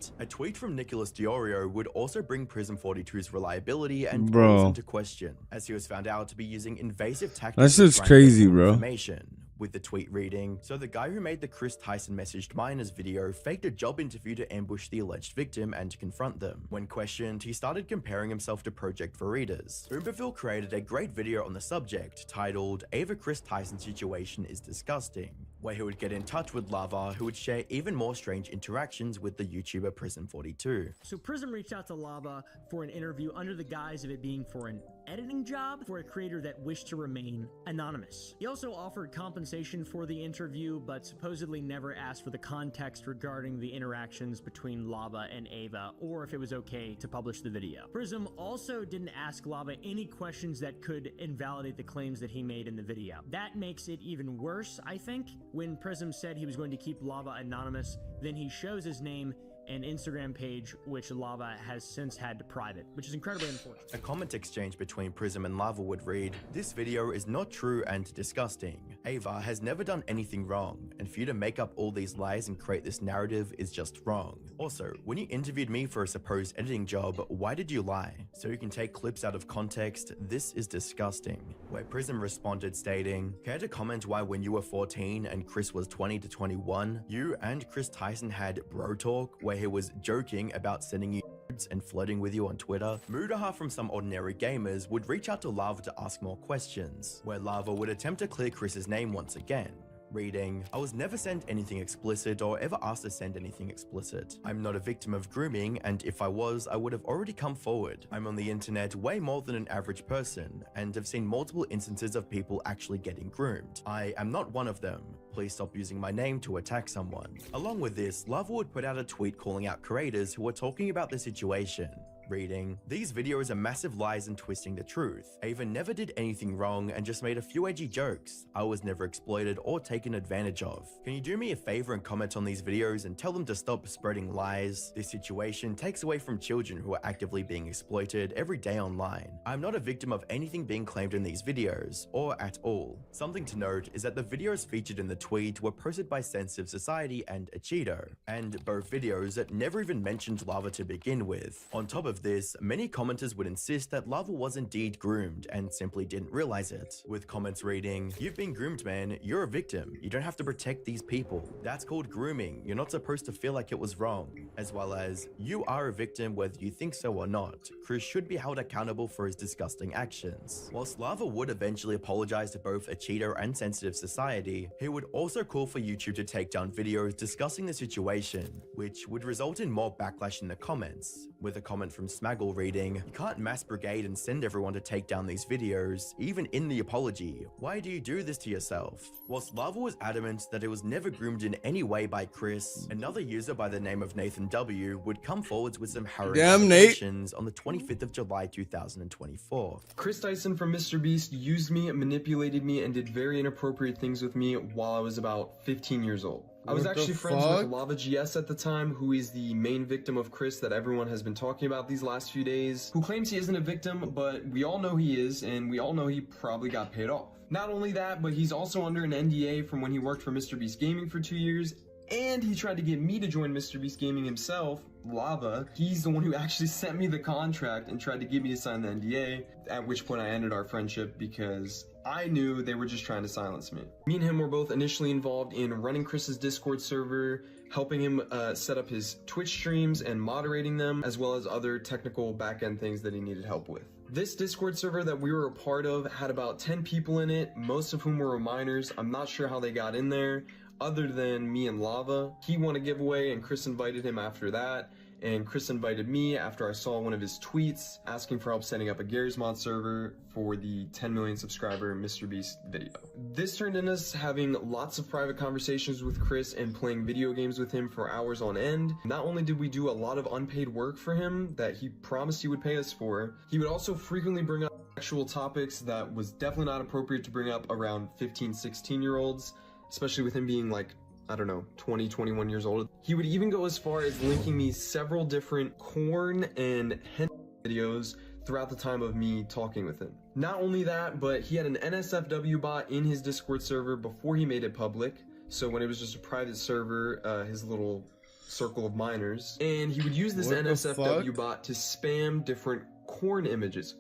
it. A tweet from Nicholas Diorio would also bring Prism 42's reliability and Bro. morals into question, as he was found out to be using invasive tactics. That's just to try and get crazy, more bro. Information. With the tweet reading, "So the guy who made the Chris Tyson messaged minors video faked a job interview to ambush the alleged victim and to confront them. When questioned, he started comparing himself to Project Veritas." Umberville created a great video on the subject titled "Ava Chris Tyson Situation is Disgusting," where he would get in touch with Lava, who would share even more strange interactions with the YouTuber Prism 42. So Prism reached out to Lava for an interview under the guise of it being for an editing job for a creator that wished to remain anonymous. He also offered compensation for the interview, but supposedly never asked for the context regarding the interactions between Lava and Ava, or if it was okay to publish the video. Prism also didn't ask Lava any questions that could invalidate the claims that he made in the video. That makes it even worse, I think. When Prism said he was going to keep Lava anonymous, then he shows his name and Instagram page, which Lava has since had to private, which is incredibly unfortunate. A comment exchange between Prism and Lava would read, "This video is not true and disgusting. Ava has never done anything wrong, and for you to make up all these lies and create this narrative is just wrong. Also, when you interviewed me for a supposed editing job, why did you lie? So you can take clips out of context, this is disgusting." Where Prism responded stating, "Care to comment why when you were 14 and Chris was 20 to 21, you and Chris Tyson had bro talk where he was joking about sending you and flirting with you on Twitter?" Mudaha from Some Ordinary Gamers would reach out to Lava to ask more questions, where Lava would attempt to clear Chris's name once again, reading, "I was never sent anything explicit or ever asked to send anything explicit. I'm not a victim of grooming, and if I was, I would have already come forward. I'm on the internet way more than an average person, and have seen multiple instances of people actually getting groomed. I am not one of them. Please stop using my name to attack someone." Along with this, Lava would put out a tweet calling out creators who were talking about the situation, reading, "These videos are massive lies and twisting the truth. Ava never did anything wrong and just made a few edgy jokes. I was never exploited or taken advantage of. Can you do me a favor and comment on these videos and tell them to stop spreading lies? This situation takes away from children who are actively being exploited every day online. I'm not a victim of anything being claimed in these videos, or at all." Something to note is that the videos featured in the tweet were posted by Sensitive Society and Achido, and both videos that never even mentioned Lava to begin with. On top of this, many commenters would insist that Lava was indeed groomed and simply didn't realize it, with comments reading, "You've been groomed, man. You're a victim. You don't have to protect these people. That's called grooming. You're not supposed to feel like it was wrong." As well as, "You are a victim whether you think so or not. Chris should be held accountable for his disgusting actions." Whilst Lava would eventually apologize to both Achido and Sensitive Society, he would also call for YouTube to take down videos discussing the situation, which would result in more backlash in the comments, with a comment from Smaggle reading, "You can't mass brigade and send everyone to take down these videos, even in the apology. Why do you do this to yourself?" Whilst Lava was adamant that it was never groomed in any way by Chris, another user by the name of Nathan W would come forwards with some harrowing allegations on the 25th of July 2024. "Chris Tyson from MrBeast used me, manipulated me, and did very inappropriate things with me while I was about 15 years old. I was actually friends with Lava GS at the time, who is the main victim of Chris that everyone has been talking about these last few days, who claims he isn't a victim, but we all know he is, and we all know he probably got paid off. Not only that, but he's also under an NDA from when he worked for MrBeast Gaming for 2 years, and he tried to get me to join MrBeast Gaming himself, Lava. He's the one who actually sent me the contract and tried to get me to sign the NDA, at which point I ended our friendship because I knew they were just trying to silence me. Me and him were both initially involved in running Chris's Discord server, helping him set up his Twitch streams and moderating them, as well as other technical back-end things that he needed help with. This Discord server that we were a part of had about 10 people in it, most of whom were minors. I'm not sure how they got in there, other than me and Lava. He won a giveaway and Chris invited him after that, and Chris invited me after I saw one of his tweets asking for help setting up a Garry's Mod server for the 10 million subscriber MrBeast video. This turned into us having lots of private conversations with Chris and playing video games with him for hours on end. Not only did we do a lot of unpaid work for him that he promised he would pay us for, he would also frequently bring up sexual topics that was definitely not appropriate to bring up around 15, 16-year-olds, especially with him being like, I don't know, 20, 21 years old. He would even go as far as linking me several different corn and hentai videos throughout the time of me talking with him. Not only that, but he had an NSFW bot in his Discord server before he made it public. So when it was just a private server, his little circle of miners, and he would use this NSFW bot to spam different corn images,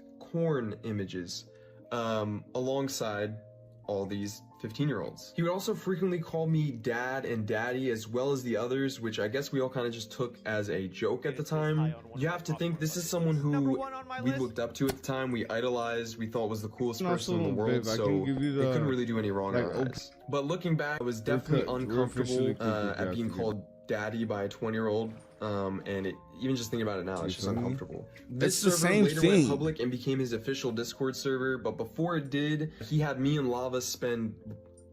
alongside all these 15-year-olds. He would also frequently call me dad and daddy, as well as the others, which I guess we all kind of just took as a joke at the time. You have to think this is someone who we looked up to at the time, we idolized, we thought was the coolest person in the world, so they couldn't really do any wrong in our eyes. But looking back, I was definitely uncomfortable at being called daddy by a 20-year-old. And even just thinking about it now, it's just uncomfortable. This server later went public and became his official Discord server, but before it did, he had me and Lava spend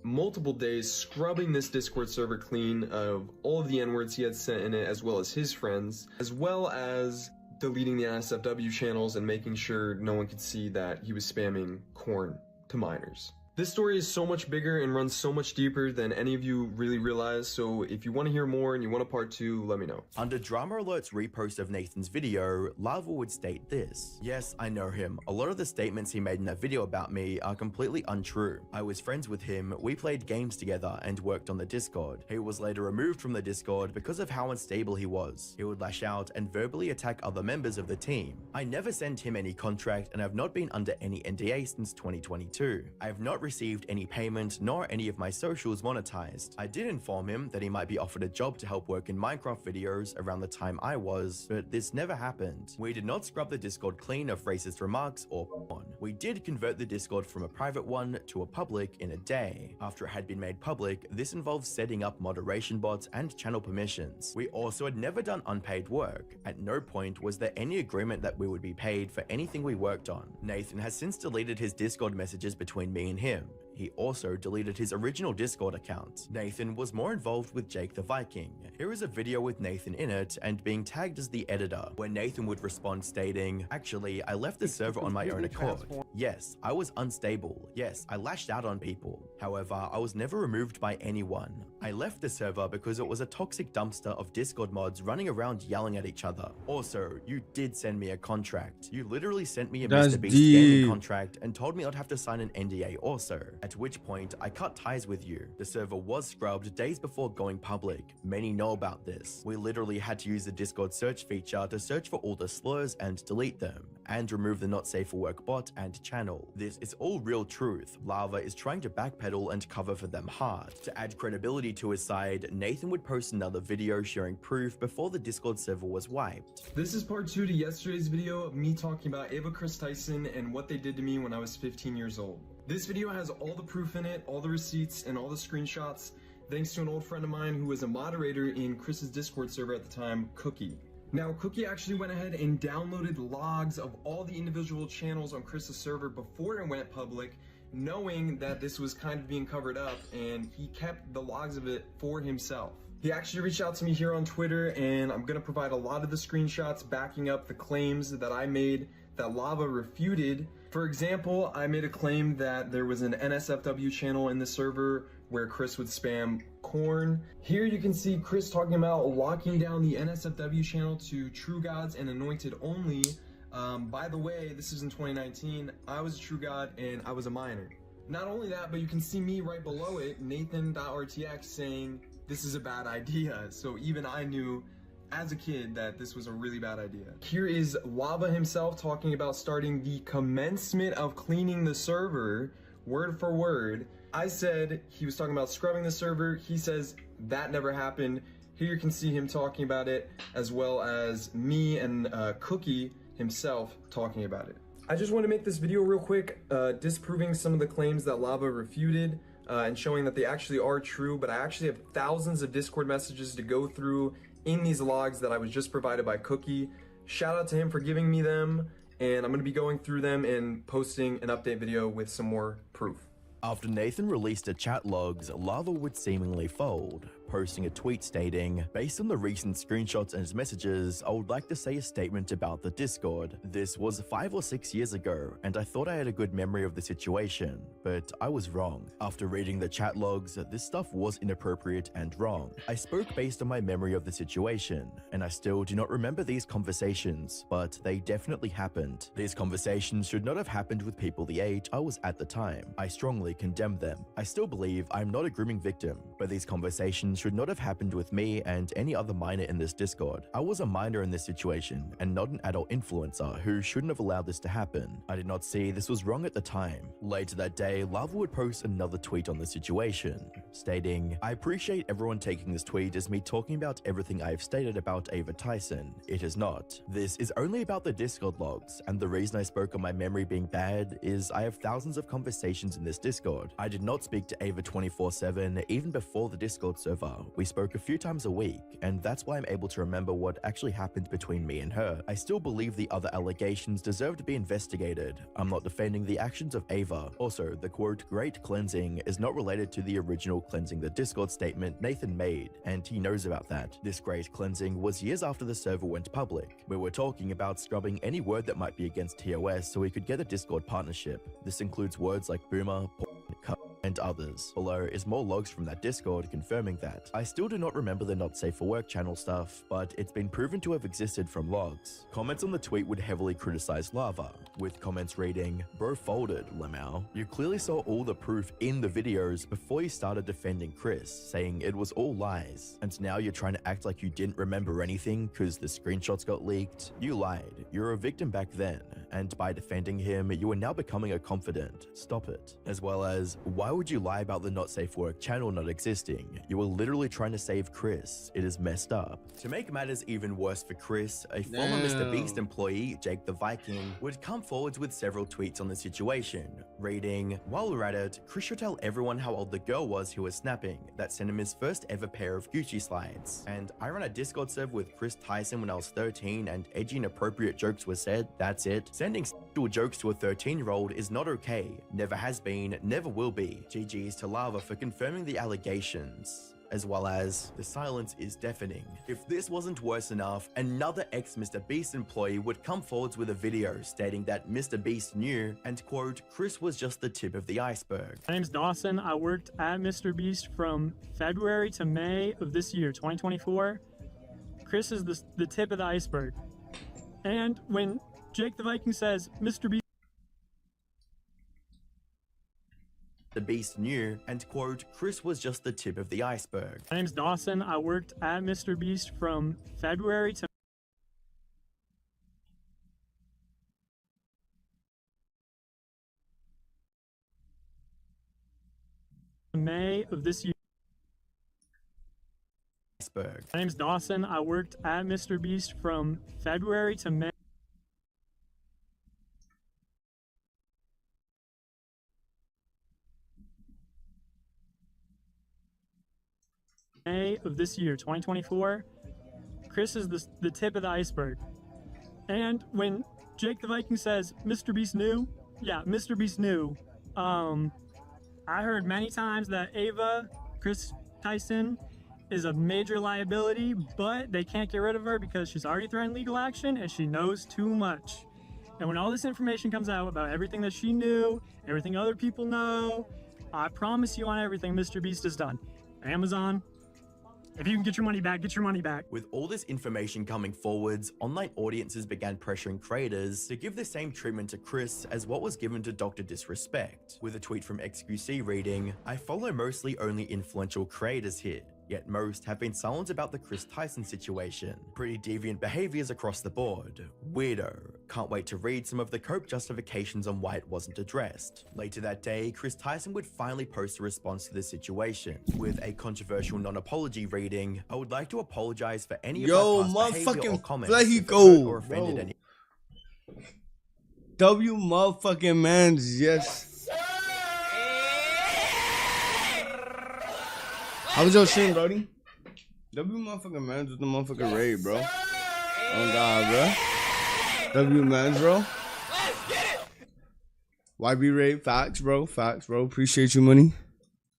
multiple days scrubbing this Discord server clean of all of the N-words he had sent in it, as well as his friends, as well as deleting the NSFW channels and making sure no one could see that he was spamming corn to minors. This story is so much bigger and runs so much deeper than any of you really realize, so if you want to hear more and you want a part 2, let me know. Under Drama Alert's repost of Nathan's video, Lava would state this: "Yes, I know him. A lot of the statements he made in that video about me are completely untrue. I was friends with him, we played games together and worked on the Discord. He was later removed from the Discord because of how unstable he was. He would lash out and verbally attack other members of the team. I never sent him any contract and have not been under any NDA since 2022. I have not received any payment nor any of my socials monetized. I did inform him that he might be offered a job to help work in Minecraft videos around the time I was, but this never happened. We did not scrub the Discord clean of racist remarks or porn. We did convert the Discord from a private one to a public in a day. After it had been made public, this involves setting up moderation bots and channel permissions. We also had never done unpaid work. At no point was there any agreement that we would be paid for anything we worked on. Nathan has since deleted his Discord messages between me and him. He also deleted his original Discord account. Nathan was more involved with Jake the Viking. Here is a video with Nathan in it and being tagged as the editor, where Nathan would respond stating, "Actually, I left the server on my own accord. Yes, I was unstable. Yes, I lashed out on people. However, I was never removed by anyone. I left the server because it was a toxic dumpster of Discord mods running around yelling at each other. Also, you did send me a contract. You literally sent me a Mr. Beast gaming contract and told me I'd have to sign an NDA also. At which point, I cut ties with you. The server was scrubbed days before going public. Many know about this. We literally had to use the Discord search feature to search for all the slurs and delete them, and remove the not safe for work bot and channel. This is all real truth. Lava is trying to backpedal and cover for them hard. To add credibility to his side, Nathan would post another video sharing proof before the Discord server was wiped." This is part 2 to yesterday's video of me talking about Ava Chris Tyson and what they did to me when I was 15 years old. This video has all the proof in it, all the receipts, and all the screenshots, thanks to an old friend of mine who was a moderator in Chris's Discord server at the time, Cookie. Now, Cookie actually went ahead and downloaded logs of all the individual channels on Chris's server before it went public, knowing that this was kind of being covered up, and he kept the logs of it for himself. He actually reached out to me here on Twitter, and I'm going to provide a lot of the screenshots backing up the claims that I made that Lava refuted. For example, I made a claim that there was an NSFW channel in the server where Chris would spam corn. Here you can see Chris talking about locking down the NSFW channel to True Gods and Anointed only. By the way, this is in 2019. I was a True God and I was a minor. Not only that, but you can see me right below it, Nathan.rtx, saying this is a bad idea. So even I knew as a kid that this was a really bad idea. Here is Lava himself talking about starting the commencement of cleaning the server, word for word. I said he was talking about scrubbing the server. He says that never happened. Here you can see him talking about it, as well as me and Cookie himself talking about it. I just want to make this video real quick, disproving some of the claims that Lava refuted, and showing that they actually are true, but I actually have thousands of Discord messages to go through in these logs that I was just provided by Cookie. Shout out to him for giving me them, and I'm going to be going through them and posting an update video with some more proof. After Nathan released the chat logs, Lava would seemingly fold, posting a tweet stating, "Based on the recent screenshots and his messages, I would like to say a statement about the Discord. This was 5 or 6 years ago, and I thought I had a good memory of the situation, but I was wrong. After reading the chat logs, this stuff was inappropriate and wrong. I spoke based on my memory of the situation, and I still do not remember these conversations, but they definitely happened. These conversations should not have happened with people the age I was at the time. I strongly condemn them. I still believe I'm not a grooming victim, but these conversations should not have happened with me and any other minor in this Discord. I was a minor in this situation and not an adult influencer who shouldn't have allowed this to happen. I did not see this was wrong at the time. Later that day, Lava would post another tweet on the situation, stating, "I appreciate everyone taking this tweet as me talking about everything I have stated about Ava Tyson. It is not. This is only about the Discord logs, and the reason I spoke on my memory being bad is I have thousands of conversations in this Discord. I did not speak to Ava 24/7 even before the Discord server. We spoke a few times a week, and that's why I'm able to remember what actually happened between me and her. I still believe the other allegations deserve to be investigated. I'm not defending the actions of Ava. Also, the quote, great cleansing is not related to the original cleansing the Discord statement Nathan made, and he knows about that. This great cleansing was years after the server went public. We were talking about scrubbing any word that might be against TOS so we could get a Discord partnership. This includes words like boomer, cunt, and others. Below is more logs from that Discord confirming that. I still do not remember the not safe for work channel stuff, but it's been proven to have existed from logs. Comments on the tweet would heavily criticize Lava, with comments reading, "Bro folded, Lemau. You clearly saw all the proof in the videos before you started defending Chris, saying it was all lies. And now you're trying to act like you didn't remember anything because the screenshots got leaked. You lied. You're a victim back then, and by defending him, you are now becoming a confidant. Stop it." As well as, why would you lie about the not safe for work channel not existing? You were literally trying to save Chris. It is messed up. To make matters even worse for Chris, a former Mr. Beast employee, Jake the Viking, would come forwards with several tweets on the situation, reading, "While we're at it, Chris should tell everyone how old the girl was who was snapping, that sent him his first ever pair of Gucci slides. And I ran a Discord server with Chris Tyson when I was 13 and edgy inappropriate jokes were said. That's it. Sending sexual jokes to a 13-year-old is not okay. Never has been, never will be. GG's to Lava for confirming the allegations." As well as, "The silence is deafening." If this wasn't worse enough, another ex-Mr. Beast employee would come forwards with a video stating that Mr. Beast knew, and quote, "Chris was just the tip of the iceberg." My name's Dawson. I worked at Mr. Beast from February to May of this year, 2024. Chris is the tip of the iceberg. And when Jake the Viking says Mr. Beast The Beast knew, and quote, "Chris was just the tip of the iceberg." My name's Dawson. I worked at Mr. Beast from February to May of this year. Iceberg. My name's Dawson. I worked at Mr. Beast from February to May of this year, 2024. Chris is the tip of the iceberg. And when Jake the Viking says Mr. Beast knew, yeah, Mr. Beast knew. I heard many times that Ava, Chris Tyson, is a major liability, but they can't get rid of her because she's already threatened legal action and she knows too much. And when all this information comes out about everything that she knew, everything other people know, I promise you on everything Mr. Beast has done. Amazon, if you can get your money back, get your money back. With all this information coming forwards, online audiences began pressuring creators to give the same treatment to Chris as what was given to Dr. Disrespect, with a tweet from XQC reading, "I follow mostly only influential creators here, yet most have been silent about the Chris Tyson situation. Pretty deviant behaviors across the board. Weirdo. Can't wait to read some of the cope justifications on why it wasn't addressed." Later that day, Chris Tyson would finally post a response to the situation, with a controversial non-apology reading, "I would like to apologize for any of my past behavior or comments that hurt or offended any." W motherfucking mans, yes. How was your stream, Brody? W motherfucking mans with the motherfucking raid, bro. Oh God, bro. W mans, bro. YB raid, facts, bro. Facts, bro. Appreciate you, money.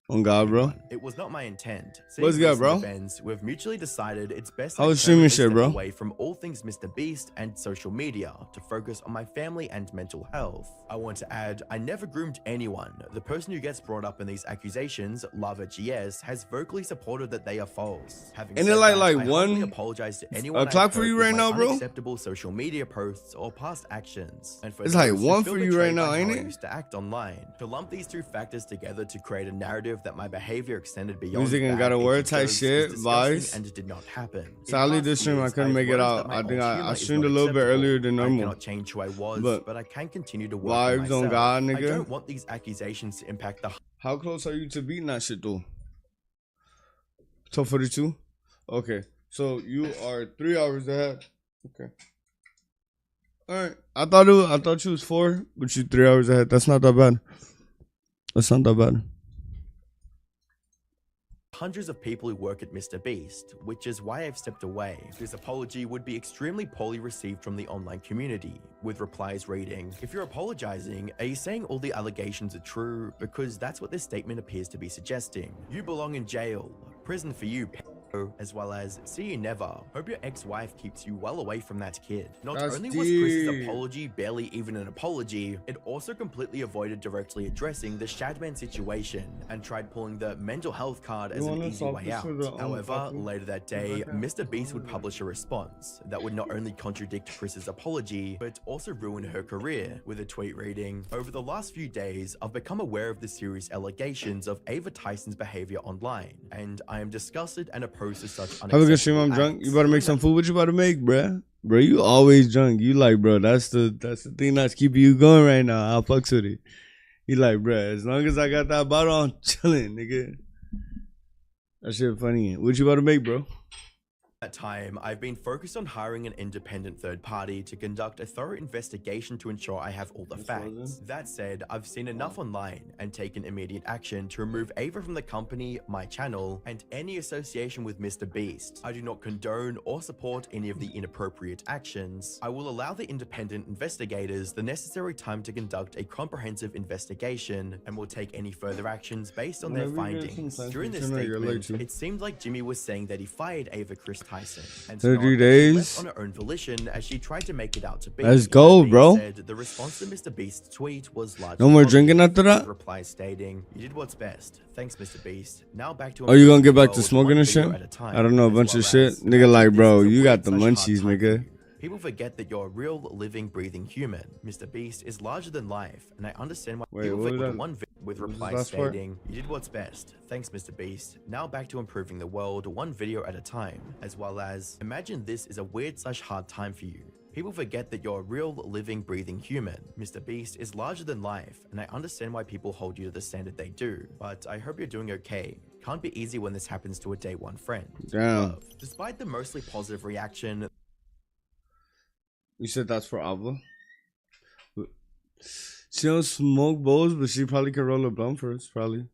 On God, bro. It was not my intent. What's good, bro? Events, we've mutually decided it's best I was streaming shit, bro. away from all things Mr. Beast and social media to focus on my family and mental health. I want to add, I never groomed anyone. The person who gets brought up in these accusations, Lava GS, has vocally supported that they are false. Having and said then like that, I one humbly apologize to anyone o'clock for you right now, bro. Unacceptable social media posts or past actions. And for it's like those who one feel for you betrayed right now, by ain't how I it? used to act online. To lump these two factors together to create a narrative prove that my behavior extended beyond music and bad gotta wear deeds tight is shit disgusting vibes. and it did not happen. Sadly, this stream I couldn't make it out. I think I streamed a little bit earlier than normal. I cannot change who I was, but I can continue to work on vibes myself. on God, nigga. I don't want these accusations to impact the. How close are you to beating that shit though? Top 42? Okay. So you are 3 hours ahead. Okay. Alright. I thought you was 4, but you 3 hours ahead. That's not that bad. That's not that bad. Hundreds of people who work at Mr. Beast, which is why I've stepped away. This apology would be extremely poorly received from the online community, with replies reading, "If you're apologizing, are you saying all the allegations are true? Because that's what this statement appears to be suggesting. You belong in jail. Prison for you, as well as see you never. Hope your ex-wife keeps you well away from that kid." Not That's only was Chris's apology barely even an apology, it also completely avoided directly addressing the Shadman situation and tried pulling the mental health card as an easy way out. However, later that day, Mr. Beast would publish a response that would not only contradict Chris's apology, but also ruin her career, with a tweet reading, "Over the last few days, I've become aware of the serious allegations of Ava Tyson's behavior online, and I am disgusted and opposed to such unacceptable Have a good stream. I'm drunk. You better make some food. What you about to make, bruh? Bro, you always drunk. You like, bro, that's the thing that's keeping you going right now. I'll fucks with it. You like, bruh, as long as I got that bottle, I'm chilling, nigga. That shit funny. What you about to make, bro? At that time, I've been focused on hiring an independent third party to conduct a thorough investigation to ensure I have all the facts. That said, I've seen enough online and taken immediate action to remove Ava from the company, my channel, and any association with Mr. Beast. I do not condone or support any of the inappropriate actions. I will allow the independent investigators the necessary time to conduct a comprehensive investigation and will take any further actions based on their findings." During this statement, it seemed like Jimmy was saying that he fired Ava Chris Tyson, and 30 days left on her own volition as she tried to make it out to be. Let's go, bro. Said, the response to Mr. Beast's tweet was largely no more drinking after that. Reply stating, "You did what's best. Thanks, Mr. Beast. Now back to." Are you gonna get back to smoking and shit? I don't know, a bunch of shit, nigga. Like, bro, you got the munchies, nigga. People forget that you're a real, living, breathing human. Mr. Beast is larger than life, and I understand why people forget one with reply stating, "You did what's best. Thanks, Mr. Beast. Now back to improving the world, one video at a time." As well as, "Imagine this is a weird/hard time for you. People forget that you're a real, living, breathing human. Mr. Beast is larger than life, and I understand why people hold you to the standard they do. But I hope you're doing okay. Can't be easy when this happens to a day one friend." Damn. Despite the mostly positive reaction, You said that's for Ava? She don't smoke bowls, but she probably could roll a blunt first, probably.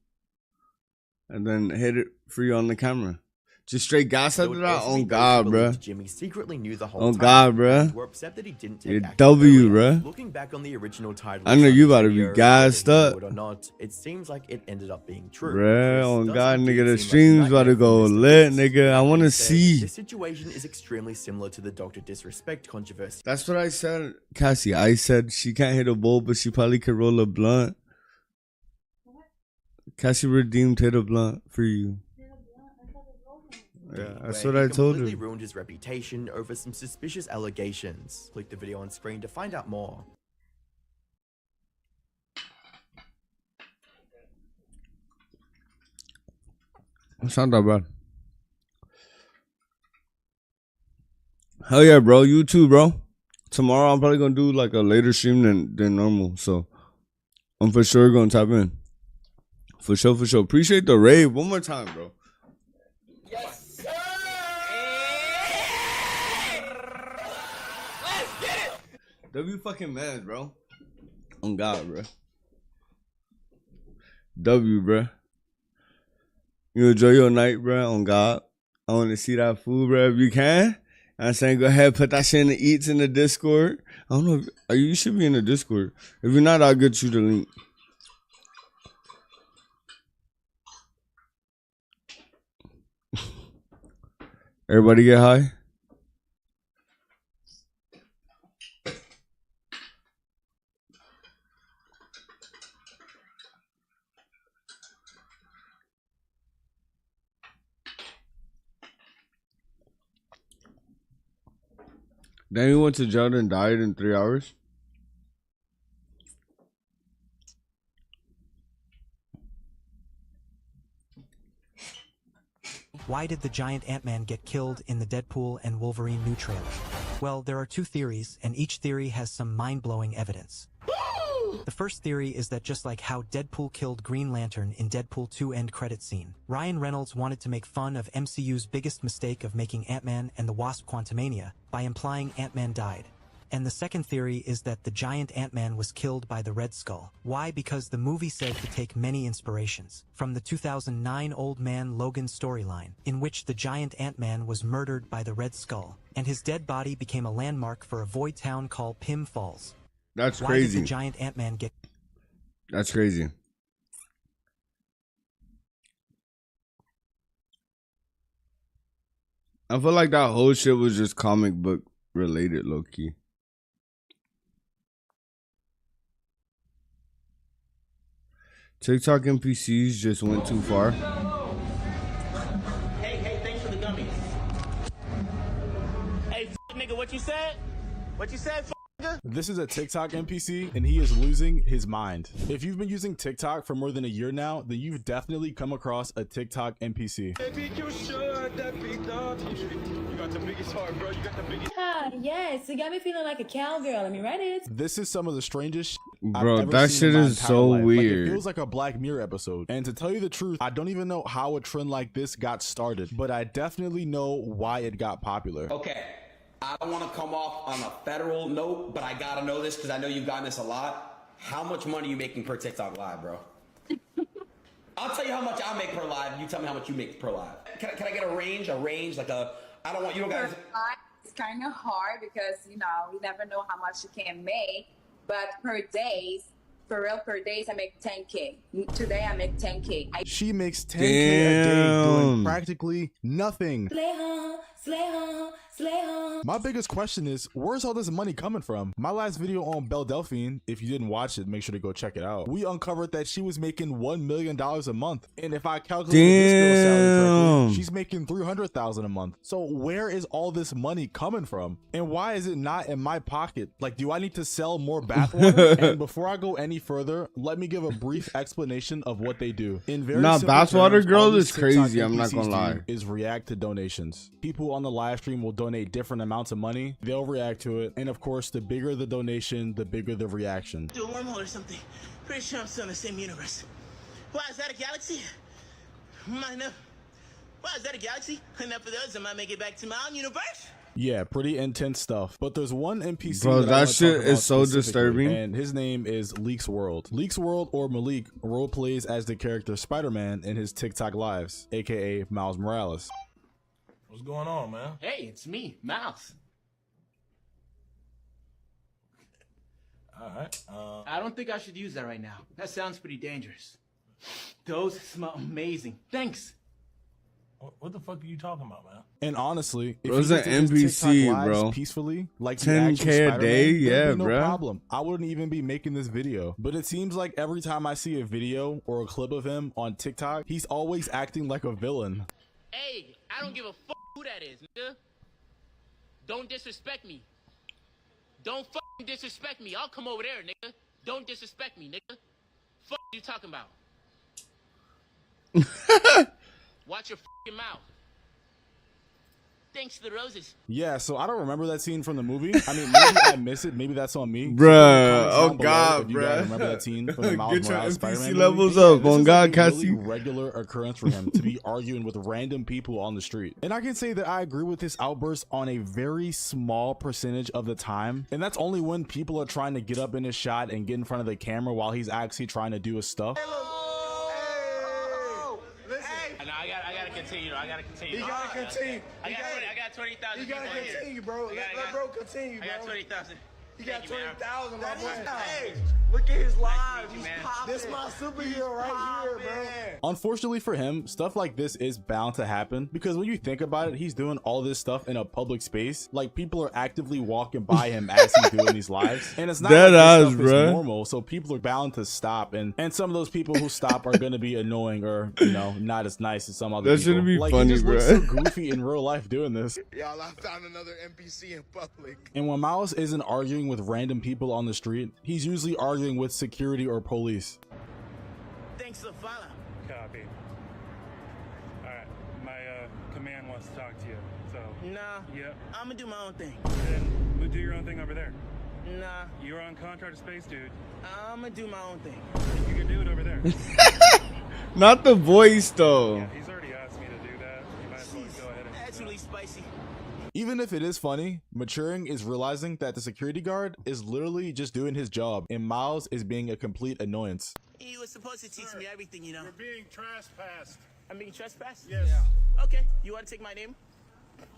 And then hit it for you on the camera. Just straight gas after that? On God, bruh. Jimmy secretly knew the whole on time. God, bruh. We're upset that he didn't take You're action W, earlier. bruh. Looking back on the original title, I know you about to be gassed up. Or not, it seems like it ended up being true. Bruh, on God, nigga, the stream's about to go lit, nigga. I want to see. This situation is extremely similar to the Dr. Disrespect controversy. That's what I said, Cassie. I said she can't hit a bowl, but she probably could roll a blunt. Cassie redeemed hit a blunt for you. Yeah, that's what I told her. He completely ruined his reputation over some suspicious allegations. Click the video on screen to find out more. It's not that bad. Hell yeah, bro. You too, bro. Tomorrow I'm probably gonna do like a later stream than normal. So I'm for sure gonna tap in. For sure, for sure. Appreciate the raid one more time, bro. Yes, sir! Let's get it! W fucking man, bro. On God, bro. W, bro. You enjoy your night, bro. On God. I want to see that food, bro. If you can. I'm saying go ahead, put that shit in the eats in the Discord. I don't know. You should be in the Discord. If you're not, I'll get you the link. Everybody get high? Then you went to jail and died in 3 hours? Why did the giant Ant-Man get killed in the Deadpool and Wolverine new trailer? Well, there are two theories, and each theory has some mind-blowing evidence. The first theory is that just like how Deadpool killed Green Lantern in Deadpool 2 end credit scene, Ryan Reynolds wanted to make fun of MCU's biggest mistake of making Ant-Man and the Wasp Quantumania by implying Ant-Man died. And the second theory is that the giant Ant-Man was killed by the Red Skull. Why? Because the movie said to take many inspirations from the 2009 Old Man Logan storyline, in which the giant Ant-Man was murdered by the Red Skull, and his dead body became a landmark for a void town called Pym Falls. That's Why crazy. did the giant Ant-Man get... That's crazy. I feel like that whole shit was just comic book related, low key. TikTok NPCs just went too far. Hey, thanks for the gummies. Hey, nigga, what you said? What you said, nigga? This is a TikTok NPC, and he is losing his mind. If you've been using TikTok for more than a year now, then you've definitely come across a TikTok NPC. You got the biggest heart, bro. You got the biggest. Yes, it got me feeling like a cowgirl. I mean, right? This is some of the strangest shit I've Bro, ever that seen shit in my is entire so life. weird. Like, it feels like a Black Mirror episode. And to tell you the truth, I don't even know how a trend like this got started, but I definitely know why it got popular. Okay, I don't want to come off on a federal note, but I gotta know this because I know you've gotten this a lot. How much money are you making per TikTok live, bro? I'll tell you how much I make per live. You tell me how much you make per live. Can I get a range, like a? I don't want you don't guys. It's kind of hard because, you never know how much you can make. But per days, for real, per days, I make 10K. Today, I make 10K. She makes 10K a day doing practically nothing. Slay huh, slay huh, slay huh. My biggest question is, where's all this money coming from? My last video on Belle Delphine, if you didn't watch it, make sure to go check it out. We uncovered that she was making $1 million a month. And if I calculate this girl's salary correctly, she's making $300,000 a month. So where is all this money coming from? And why is it not in my pocket? Like, do I need to sell more bathwater? And before I go any further, let me give a brief explanation of what they do. In very simple bathwater terms, girl all these is crazy, TikTok I'm not NPCs gonna lie. do is react to donations. People on the live stream will donate different amounts of money. They'll react to it. And of course, the bigger the donation, the bigger the reaction. Do a wormhole or something. Pretty sure I'm still in the same universe. Why, is that a galaxy? Why, is that a galaxy? Enough of those, I might make it back to my own universe. Yeah, pretty intense stuff. But there's one NPC Bro, that I that wanna shit talk about is so specifically, disturbing. and his name is Leaks World. Leaks World, or Malik, role plays as the character Spider-Man in his TikTok lives, aka Miles Morales. What's going on, man? Hey, it's me, Mouse. All right. I don't think I should use that right now. That sounds pretty dangerous. Those smell amazing. Thanks. What the fuck are you talking about, man? And honestly, if Bro, it's he an just did his NPC, TikTok lives bro. peacefully, like 10K a day? Yeah, no bro. problem. I wouldn't even be making this video. But it seems like every time I see a video or a clip of him on TikTok, he's always acting like a villain. Hey, I don't give a fuck who that is, nigga. Don't disrespect me. Don't fucking disrespect me. I'll come over there, nigga. Don't disrespect me, nigga. Fuck you talking about? Watch your fucking mouth. Thanks for the roses. Yeah, so I don't remember that scene from the movie. I mean, maybe I miss it. Maybe that's on me. So Bruh, comments oh down below God, if you guys bruh. remember that scene from the Miles Get your Morales NPC Spider-Man movie. levels Yeah, up, this on is God, like a Cassie. really regular occurrence for him to be arguing with random people on the street. And I can say that I agree with this outburst on a very small percentage of the time. And that's only when people are trying to get up in his shot and get in front of the camera while he's actually trying to do his stuff. I gotta continue. I gotta continue. You gotta continue. I got 20,000. You gotta continue, bro. Let bro continue, bro. I got 20,000. You got 20,000, my boy. Hey, look at his live. meet you, man. This is my superhero right here, bro. Unfortunately for him, stuff like this is bound to happen because when you think about it, he's doing all this stuff in a public space. Like, people are actively walking by him as he's doing these lives, and it's not Dead like eyes, this stuff is bruh. normal. So people are bound to stop, and some of those people who stop are gonna be annoying or not as nice as some other That people. shouldn't be like, funny, he just looks so bruh. goofy in real life doing this. Y'all, I found another NPC in public. And when Miles isn't arguing with random people on the street, he's usually arguing with security or police. thanks for the follow. Copy. All right, Nah. Yeah. I'm gonna do my own thing. Then do your own thing over there. Nah. You're on contract to space, dude. I'm gonna do my own thing. You can do it over there. Not the voice though. Yeah, he's already asked me to do that. You might as well go ahead and That's really spicy. Even if it is funny, maturing is realizing that the security guard is literally just doing his job, and Miles is being a complete annoyance. He was supposed to teach me everything, you know. You're being trespassed. I'm being trespassed? Yes. Yeah. Okay. You want to take my name?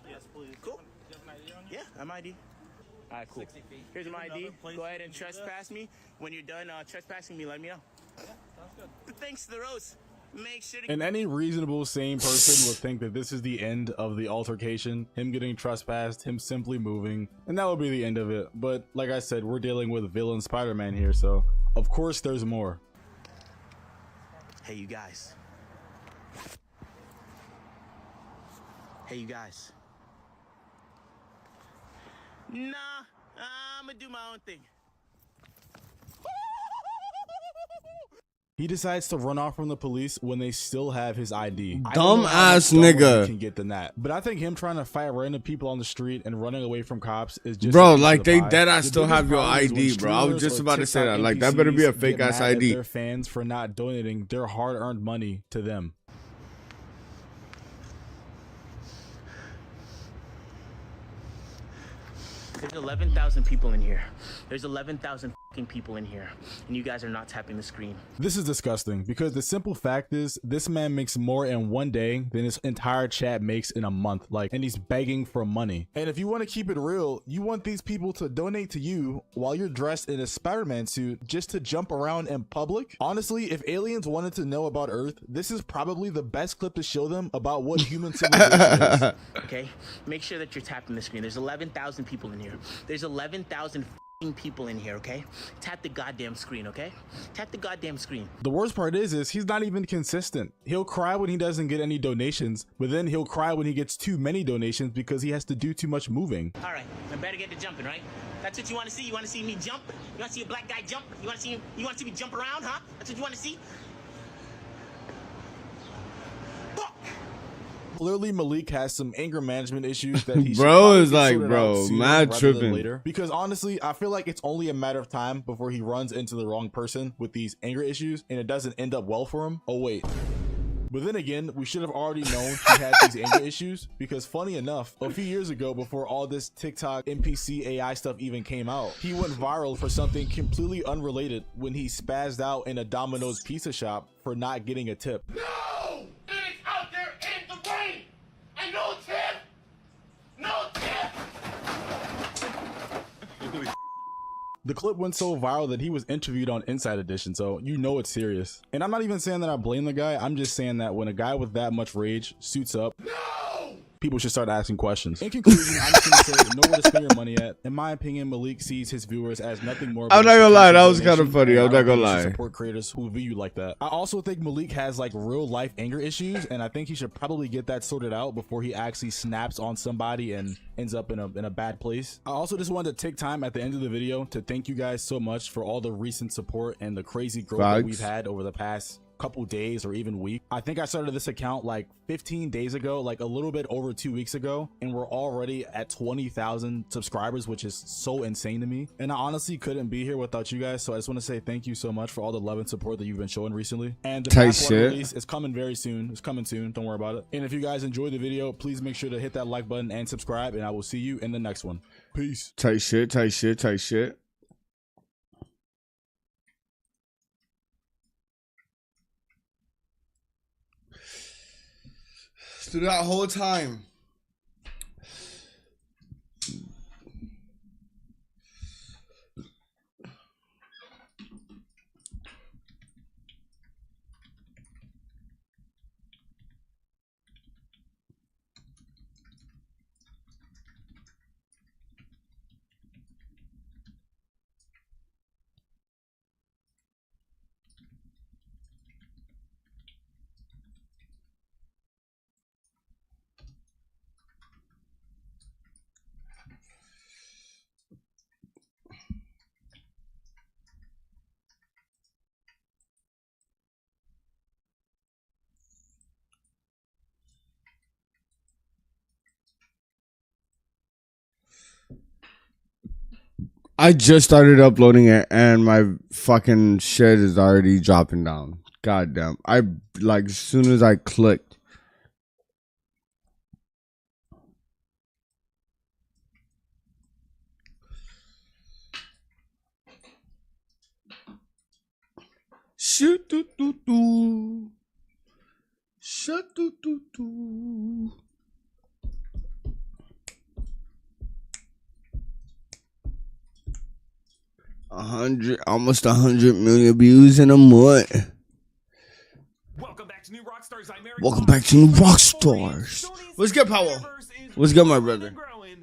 Yes, please. Cool. Yeah, I'm ID. All right, cool. Here's my ID. Go ahead and trespass me. When you're done trespassing me, let me know. Yeah, sounds good. Thanks to the rose. Make sure to... And any reasonable, sane person would think that this is the end of the altercation, him getting trespassed, him simply moving, and that would be the end of it. But like I said, we're dealing with villain Spider-Man here, so of course there's more. Hey, you guys. Hey, you guys. Nah, I'm gonna do my own thing. He decides to run off from the police when they still have his ID. Dumbass nigga. Can get than that. But I think him trying to fight random people on the street and running away from cops is just bro. Like they dead. I still have your ID, bro. I was just about to say that. Like that better be a fake ass ID. Their fans for not donating their hard-earned money to them. There's 11,000 people in here. There's 11,000 people in here, and you guys are not tapping the screen. This is disgusting because the simple fact is this man makes more in one day than his entire chat makes in a month. Like, and he's begging for money. And if you want to keep it real, you want these people to donate to you while you're dressed in a Spider-Man suit just to jump around in public? Honestly, if aliens wanted to know about Earth, this is probably the best clip to show them about what human civilization is. Okay, make sure that you're tapping the screen. There's 11,000 people in here. There's 11,000 people in here, okay? Tap the goddamn screen, okay? Tap the goddamn screen. The worst part is he's not even consistent. He'll cry when he doesn't get any donations, but then he'll cry when he gets too many donations because he has to do too much moving. All right, I better get to jumping, right? That's what you want to see? You want to see me jump? You want to see a black guy jump? You want to see me jump around, huh? That's what you want to see? Clearly, Malik has some anger management issues that he bro is like, bro, mad tripping. Later. Because honestly, I feel like it's only a matter of time before he runs into the wrong person with these anger issues and it doesn't end up well for him. Oh, wait. But then again, we should have already known he had these anger issues because funny enough, a few years ago before all this TikTok NPC AI stuff even came out, he went viral for something completely unrelated when he spazzed out in a Domino's pizza shop for not getting a tip. No! It is out there in the rain! And no tip! No tip! The clip went so viral that he was interviewed on Inside Edition, so you know it's serious. And I'm not even saying that I blame the guy, I'm just saying that when a guy with that much rage suits up, people should start asking questions. In conclusion, I'm just gonna say, know where to spend your money at. In my opinion, Malik sees his viewers as nothing more. I'm not gonna lie, that was kind of funny. I'm not gonna lie. Support creators who view you like that. I also think Malik has like real life anger issues, and I think he should probably get that sorted out before he actually snaps on somebody and ends up in a bad place. I also just wanted to take time at the end of the video to thank you guys so much for all the recent support and the crazy growth that we've had over the past couple days or even week. I think I started this account like 15 days ago, like a little bit over 2 weeks ago, and we're already at 20,000 subscribers, which is so insane to me. And I honestly couldn't be here without you guys, so I just want to say thank you so much for all the love and support that you've been showing recently. And the Pack 1 release is coming very soon. It's coming soon, don't worry about it. And if you guys enjoyed the video, please make sure to hit that like button and subscribe, and I will see you in the next one. Peace. Tight shit, tight shit, tight shit. Through that whole time, I just started uploading it and my fucking shit is already dropping down. God damn. I like as soon as I clicked. Shoot doo doo doo. Shut doo doo doo. Almost 100 million views in a month. Welcome back to New Rockstars. I'm Eric. Welcome back to New Rockstars. What's good, Powell? What's good, my brother?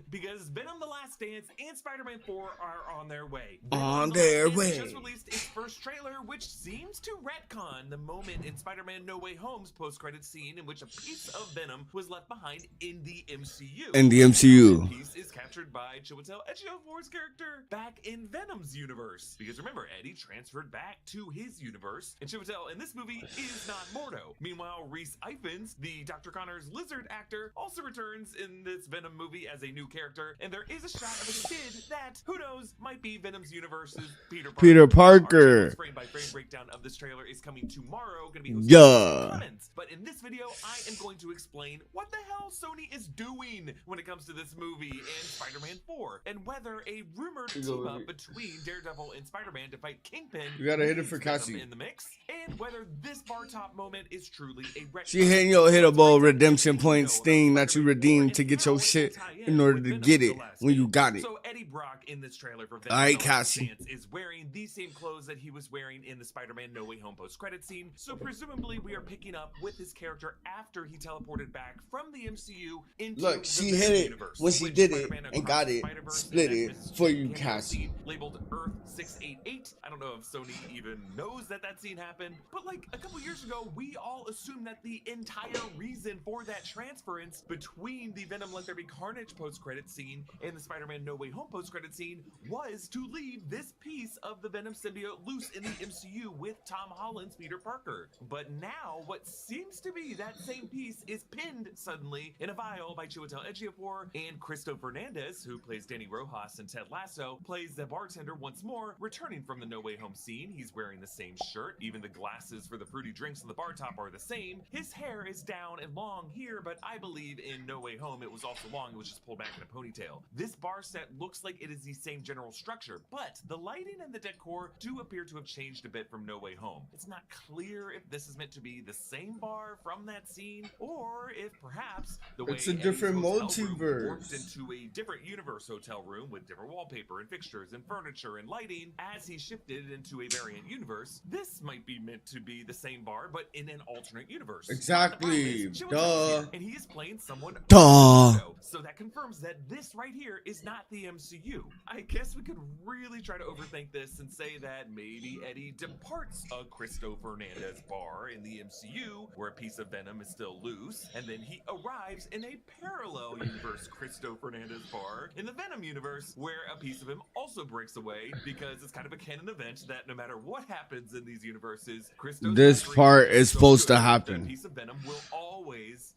Because Venom: The Last Dance and Spider-Man 4 are on their way. On their way. Just released its first trailer, which seems to retcon the moment in Spider-Man No Way Home's post-credit scene in which a piece of Venom was left behind in the MCU. In the MCU. That piece is captured by Chiwetel Ejiofor's character back in Venom's universe. Because remember, Eddie transferred back to his universe, and Chiwetel in this movie is not Mordo. Meanwhile, Rhys Ifans, the Dr. Connor's lizard actor, also returns in this Venom movie as a new character, and there is a shot of a kid that, who knows, might be Venom's universe's Peter Parker. Peter Parker. Frame by frame breakdown of this trailer is coming tomorrow. Going to be comments. But in this video, I am going to explain what the hell Sony is doing when it comes to this movie and Spider-Man 4, and whether a rumored team up between Daredevil and Spider-Man to fight Kingpin. You gotta hit it for Cassie in the mix, and whether this bar top moment is truly a retcon. She hitting your hittable redemption points thing that you redeemed to get your shit in order to get it when you got it. So Eddie Brock in this trailer for Venom: Alright, Cassie. is wearing the same clothes that he was wearing in the Spider-Man No Way Home post-credit scene. So presumably we are picking up with his character after he teleported back from the MCU into Look, she the hit it universe, when she did it and got it. Split it for you, Cassie. Labeled Earth 688. I don't know if Sony even knows that scene happened, but like a couple years ago, we all assumed that the entire reason for that transference between the Venom Let There Be Carnage post-credit scene and the Spider-Man No Way Home post-credit scene was to leave this piece of the Venom symbiote loose in the MCU with Tom Holland's Peter Parker. But now, what seems to be that same piece is pinned suddenly in a vial by Chiwetel Ejiofor, and Cristo Fernandez, who plays Danny Rojas in Ted Lasso, plays the bartender once more, returning from the No Way Home scene. He's wearing the same shirt, even the glasses for the fruity drinks on the bar top are the same. His hair is down and long here, but I believe in No Way Home it was also long, it was just pulled back in a ponytail. This bar set looks like it is the same general structure, but the lighting and the decor do appear to have changed a bit from No Way Home. It's not clear if this is meant to be the same bar from that scene, or if perhaps the way it's a different multiverse multiverse into a different universe hotel room with different wallpaper and fixtures and furniture and lighting as he shifted into a variant universe. This might be meant to be the same bar, but in an alternate universe. Exactly. Duh. And he is playing someone. Duh. So that confirms that this right here is not the MCU. I guess we could really try to overthink this and say that maybe Eddie departs a Cristo Fernandez bar in the MCU where a piece of Venom is still loose, and then he arrives in a parallel universe Cristo Fernandez bar in the Venom universe where a piece of him also breaks away, because it's kind of a canon event that no matter what happens in these universes, this part is supposed to happen. A piece of Venom will always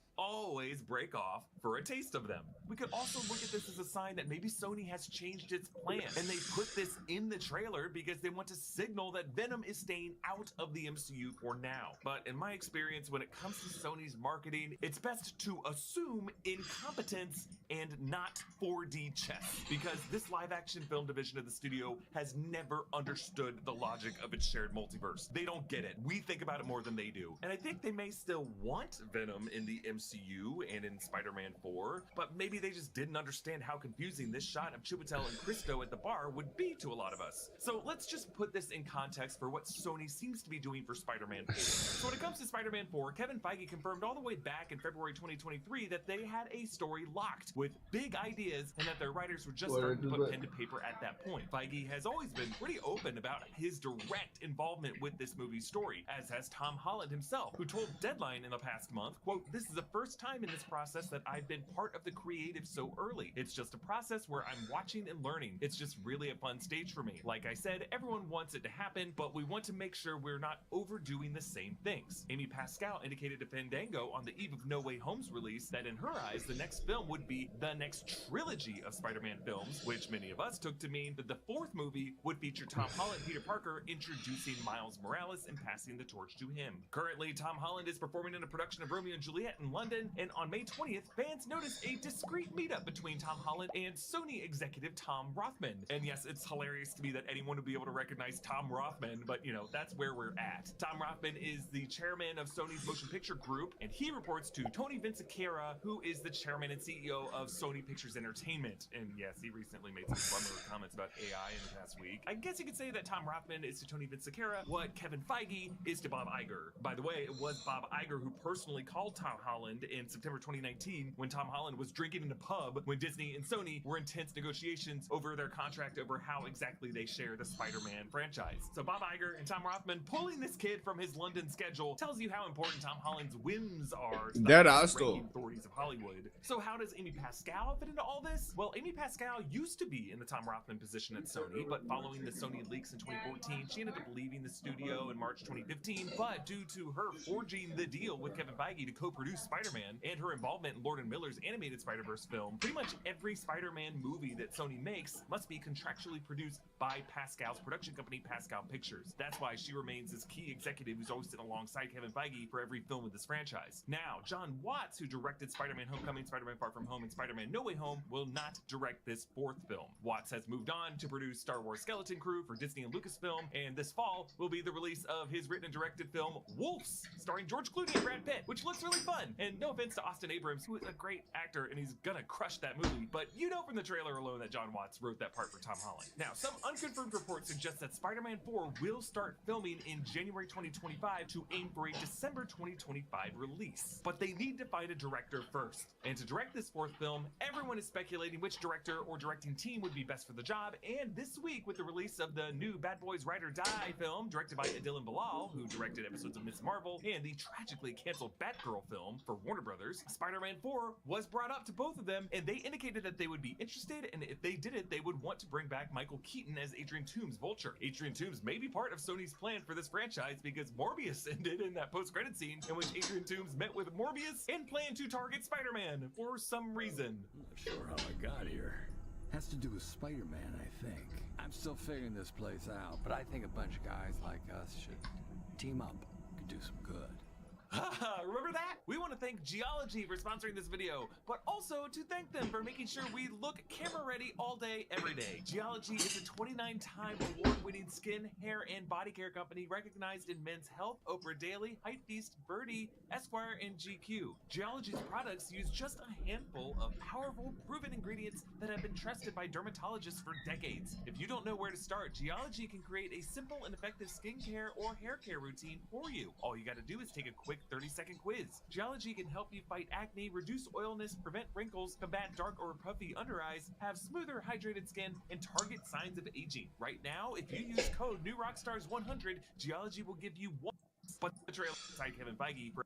break off for a taste of them. We could also look at this as a sign that maybe Sony has changed its plan, and they put this in the trailer because they want to signal that Venom is staying out of the MCU for now. But in my experience, when it comes to Sony's marketing, it's best to assume incompetence and not 4D chess, because this live-action film division of the studio has never understood the logic of its shared multiverse. They don't get it. We think about it more than they do. And I think they may still want Venom in the MCU and in Spider-Man 4, but maybe they just didn't understand how confusing this shot of Chiwetel and Cristo at the bar would be to a lot of us. So let's just put this in context for what Sony seems to be doing for Spider-Man 4. So when it comes to Spider-Man 4, Kevin Feige confirmed all the way back in February 2023 that they had a story locked with big ideas and that their writers were just starting to put pen to paper at that point. Feige has always been pretty open about his direct involvement with this movie's story, as has Tom Holland himself, who told Deadline in the past month, quote, "This is the first time in this process that I've been part of the creative so early. It's just a process where I'm watching and learning. It's just really a fun stage for me. Like I said, everyone wants it to happen, but we want to make sure we're not overdoing the same things. Amy Pascal indicated to Fandango on the eve of No Way Home's release that in her eyes, the next film would be the next trilogy of Spider-Man films, which many of us took to mean that the fourth movie would feature Tom Holland, Peter Parker, introducing Miles Morales and passing the torch to him. Currently, Tom Holland is performing in a production of Romeo and Juliet in London, and on May 20th, fans noticed a discreet meetup between Tom Holland and Sony executive Tom Rothman. And yes, it's hilarious to me that anyone would be able to recognize Tom Rothman, but you know, that's where we're at. Tom Rothman is the chairman of Sony's motion picture group, and he reports to Tony Vinciquerra, who is the chairman and CEO of Sony Pictures Entertainment. And yes, he recently made some bummer comments about AI in the past week. I guess you could say that Tom Rothman is to Tony Vinciquerra what Kevin Feige is to Bob Iger. By the way, it was Bob Iger who personally called Tom Holland in September 2019 when Tom Holland was drinking in a pub when Disney and Sony were in tense negotiations over their contract over how exactly they share the Spider-Man franchise. So Bob Iger and Tom Rothman pulling this kid from his London schedule tells you how important Tom Holland's whims are to the ranking authorities of Hollywood. So how does Amy Pascal fit into all this? Well, Amy Pascal used to be in the Tom Rothman position at Sony, but following the Sony leaks in 2014, she ended up leaving the studio in March 2015. But due to her forging the deal with Kevin Feige to co-produce Spider-Man and her involvement in Lord & Miller's animated Spider-Verse film, pretty much every Spider-Man movie that Sony makes must be contractually produced by Pascal's production company, Pascal Pictures. That's why she remains this key executive who's always sitting alongside Kevin Feige for every film of this franchise. Now, John Watts, who directed Spider-Man Homecoming, Spider-Man Far From Home, and Spider-Man No Way Home, will not direct this fourth film. Watts has moved on to produce Star Wars Skeleton Crew for Disney and Lucasfilm, and this fall will be the release of his written and directed film Wolves, starring George Clooney and Brad Pitt, which looks really fun. And no offense to Austin Abrams, who is a great actor and he's gonna crush that movie, but you know from the trailer alone that John Watts wrote that part for Tom Holland. Now, some unconfirmed reports suggest that Spider-Man 4 will start filming in January 2025 to aim for a December 2025 release. But they need to find a director first. And to direct this fourth film, everyone is speculating which director or directing team would be best for the job, and this week with the release of the new Bad Boys Ride or Die film directed by Adil Bilal, who directed episodes of Ms. Marvel, and the tragically canceled Batgirl film for Warner Brothers, Spider-Man 4 was brought up to both of them, and they indicated that they would be interested, and if they did it, they would want to bring back Michael Keaton as Adrian Toomes' Vulture. Adrian Toomes may be part of Sony's plan for this franchise because Morbius ended in that post-credit scene in which Adrian Toomes met with Morbius and planned to target Spider-Man for some reason. I'm not sure how I got here. Has to do with Spider-Man, I think. I'm still figuring this place out, but I think a bunch of guys like us should team up. Could do some good. Haha, remember that? We want to thank Geology for sponsoring this video, but also to thank them for making sure we look camera ready all day, every day. Geology is a 29-time award-winning skin, hair, and body care company recognized in Men's Health, Oprah Daily, Hypebeast, Birdie, Esquire, and GQ. Geology's products use just a handful of powerful, proven ingredients that have been trusted by dermatologists for decades. If you don't know where to start, Geology can create a simple and effective skincare or hair care routine for you. All you gotta do is take a quick 30-second quiz. Geology can help you fight acne, reduce oiliness, prevent wrinkles, combat dark or puffy under eyes, have smoother, hydrated skin, and target signs of aging. Right now, if you use code NewRockstars100, Geology will give you one. But the trailer side Kevin Feige for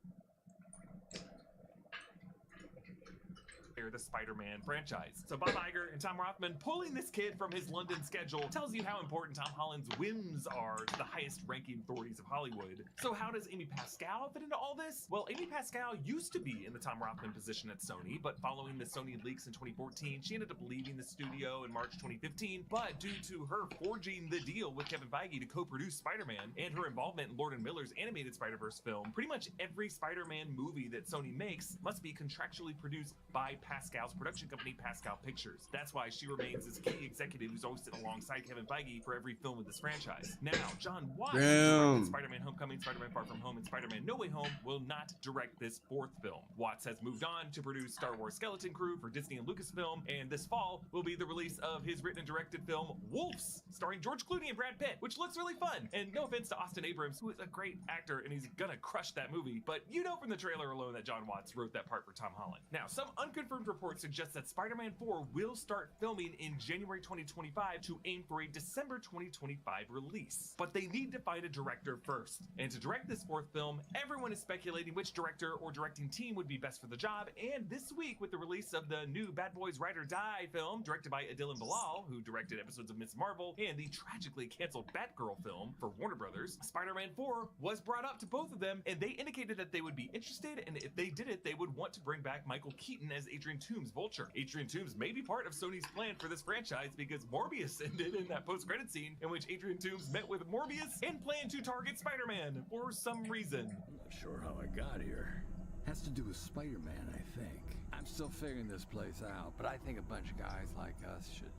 the Spider-Man franchise. So Bob Iger and Tom Rothman pulling this kid from his London schedule tells you how important Tom Holland's whims are to the highest ranking authorities of Hollywood. So how does Amy Pascal fit into all this? Well, Amy Pascal used to be in the Tom Rothman position at Sony, but following the Sony leaks in 2014, she ended up leaving the studio in March 2015. But due to her forging the deal with Kevin Feige to co-produce Spider-Man and her involvement in Lord & Miller's animated Spider-Verse film, pretty much every Spider-Man movie that Sony makes must be contractually produced by Pascal's production company, Pascal Pictures. That's why she remains this key executive who's always sitting alongside Kevin Feige for every film of this franchise. Now, John Watts, who directed Spider-Man Homecoming, Spider-Man Far From Home, and Spider-Man No Way Home, will not direct this fourth film. Watts has moved on to produce Star Wars Skeleton Crew for Disney and Lucasfilm, and this fall will be the release of his written and directed film Wolves, starring George Clooney and Brad Pitt, which looks really fun. And no offense to Austin Abrams, who is a great actor and he's gonna crush that movie, but you know from the trailer alone that John Watts wrote that part for Tom Holland. Now, some unconfirmed confirmed report suggests that Spider-Man 4 will start filming in January 2025 to aim for a December 2025 release. But they need to find a director first. And to direct this fourth film, everyone is speculating which director or directing team would be best for the job, and this week with the release of the new Bad Boys Ride or Die film, directed by Adil and Bilal, who directed episodes of Ms. Marvel, and the tragically canceled Batgirl film for Warner Brothers, Spider-Man 4 was brought up to both of them, and they indicated that they would be interested, and if they did it, they would want to bring back Michael Keaton as Adrian Toomes' Vulture. Adrian Toomes may be part of Sony's plan for this franchise because Morbius ended in that post-credit scene in which Adrian Toomes met with Morbius and planned to target Spider-Man for some reason. I'm not sure how I got here. Has to do with Spider-Man, I think. I'm still figuring this place out, but I think a bunch of guys like us should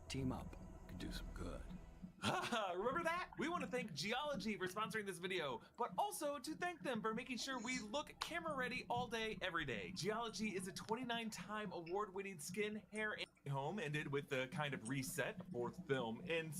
team up. Could do some good. Remember that? We want to thank Geology for sponsoring this video, but also to thank them for making sure we look camera ready all day, every day. Geology is a 29-time award-winning skin, hair, and home, ended with the kind of reset, fourth film, and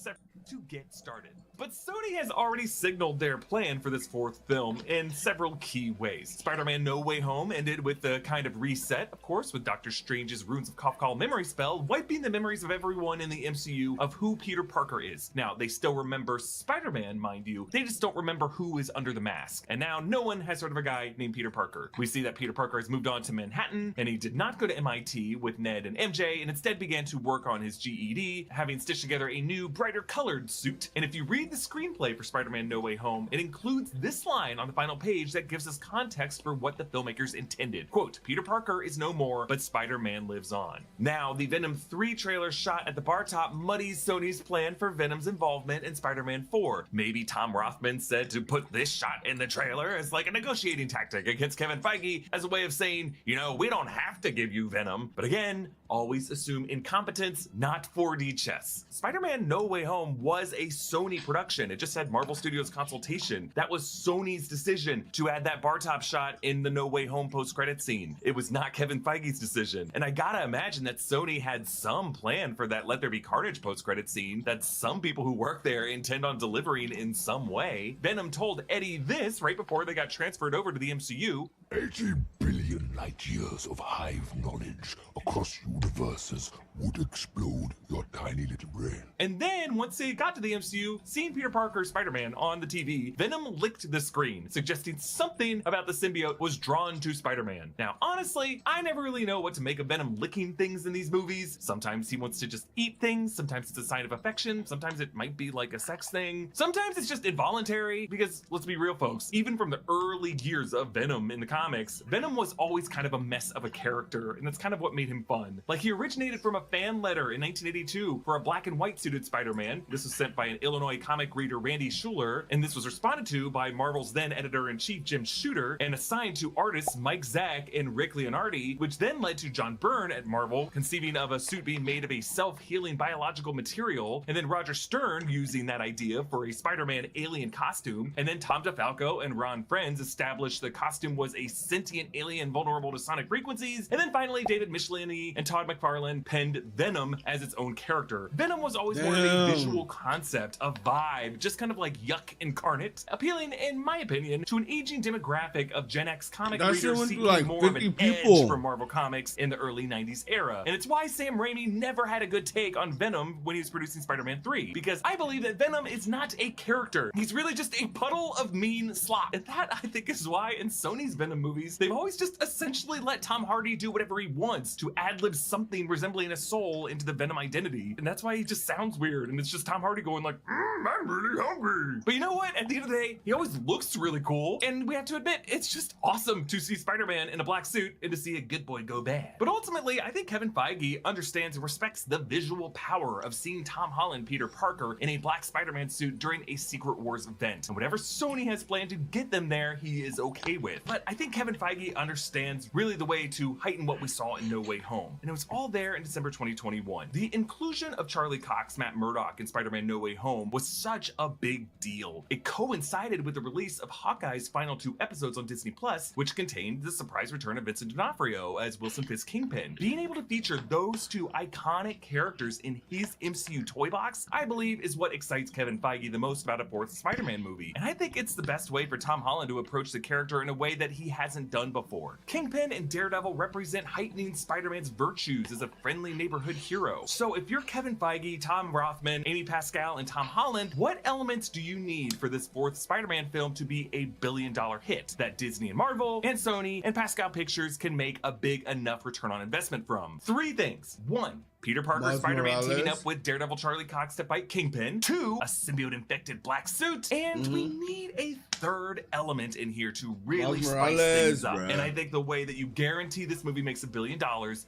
to get started. But Sony has already signaled their plan for this fourth film in several key ways. Spider-Man No Way Home ended with the kind of reset, of course, with Doctor Strange's Runes of Kafkal memory spell, wiping the memories of everyone in the MCU of who Peter Parker is. Now, they still remember Spider-Man, mind you, they just don't remember who is under the mask. And now no one has heard of a guy named Peter Parker. We see that Peter Parker has moved on to Manhattan, and he did not go to MIT with Ned and MJ, and instead began to work on his GED, having stitched together a new, brighter colored suit. And if you read the screenplay for Spider-Man No Way Home, it includes this line on the final page that gives us context for what the filmmakers intended. Quote, Peter Parker is no more, but Spider-Man lives on. Now, the Venom 3 trailer shot at the bar top muddies Sony's plan for Venom's involvement in Spider-Man 4. Maybe Tom Rothman said to put this shot in the trailer as like a negotiating tactic against Kevin Feige as a way of saying, you know, we don't have to give you Venom. But again, always assume incompetence, not 4D chess. Spider-Man No Way Home was a Sony production. It just had Marvel Studios consultation. That was Sony's decision to add that bar top shot in the No Way Home post-credit scene. It was not Kevin Feige's decision. And I gotta imagine that Sony had some plan for that Let There Be Carnage post-credit scene that some people who work there intend on delivering in some way. Venom told Eddie this right before they got transferred over to the MCU. 80 billion light years of hive knowledge across universes would explode your tiny little brain. And then, once they got to the MCU, seeing Peter Parker Spider-Man on the TV, Venom licked the screen, suggesting something about the symbiote was drawn to Spider-Man. Now, honestly, I never really know what to make of Venom licking things in these movies. Sometimes he wants to just eat things, sometimes it's a sign of affection, sometimes it might be like a sex thing, sometimes it's just involuntary, because let's be real folks, even from the early years of Venom in the comics, Venom was always kind of a mess of a character, and that's kind of what made him fun. Like, he originated from a fan letter in 1982 for a black and white suited Spider-Man. This was sent by an Illinois comic reader, Randy Schuler, and this was responded to by Marvel's then editor-in-chief, Jim Shooter, and assigned to artists Mike Zack and Rick Leonardi, which then led to John Byrne at Marvel conceiving of a suit being made of a self-healing biological material, and then Roger Stern using that idea for a Spider-Man alien costume, and then Tom DeFalco and Ron Frenz established the costume was a sentient alien vulnerable to sonic frequencies, and then finally David Michelini and Todd McFarlane penned Venom as its own character. Venom was always more of a visual concept, a vibe, just kind of like yuck incarnate, appealing, in my opinion, to an aging demographic of Gen X comic readers seeking like more of an edge from Marvel Comics in the early 90s era. And it's why Sam Raimi never had a good take on Venom when he was producing Spider-Man 3, because I believe that Venom is not a character. He's really just a puddle of mean slop. And that, I think, is why in Sony's Venom movies, they've always just essentially let Tom Hardy do whatever he wants to ad-lib something resembling a soul into the Venom identity. And that's why he just sounds weird, and it's just Tom Hardy going like, I'm really hungry. But you know what? At the end of the day, he always looks really cool, and we have to admit, it's just awesome to see Spider-Man in a black suit and to see a good boy go bad. But ultimately, I think Kevin Feige understands and respects the visual power of seeing Tom Holland Peter Parker in a black Spider-Man suit during a Secret Wars event. And whatever Sony has planned to get them there, he is okay with. But I think Kevin Feige understands really the way to heighten what we saw in No Way Home. And it was all there in December 2021. The inclusion of Charlie Cox, Matt Murdock in Spider-Man No Way Home was such a big deal. It coincided with the release of Hawkeye's final 2 episodes on Disney+, which contained the surprise return of Vincent D'Onofrio as Wilson Fisk Kingpin. Being able to feature those 2 iconic characters in his MCU toy box, I believe, is what excites Kevin Feige the most about a 4th Spider-Man movie. And I think it's the best way for Tom Holland to approach the character in a way that he hasn't done before. Kingpin and Daredevil represent heightening Spider-Man's virtues as a friendly neighborhood hero. So if you're Kevin Feige, Tom Rothman, Amy Pascal, and Tom Holland, what elements do you need for this fourth Spider-Man film to be a billion-dollar hit that Disney and Marvel and Sony and Pascal Pictures can make a big enough return on investment from? 3 things. 1, Peter Parker Miles Spider-Man teaming Morales. up with Daredevil Charlie Cox to fight Kingpin. 2, a symbiote-infected black suit. And we need a third element in here to really Miles spice Morales, things up. bruh. And I think the way that you guarantee this movie makes $1 billion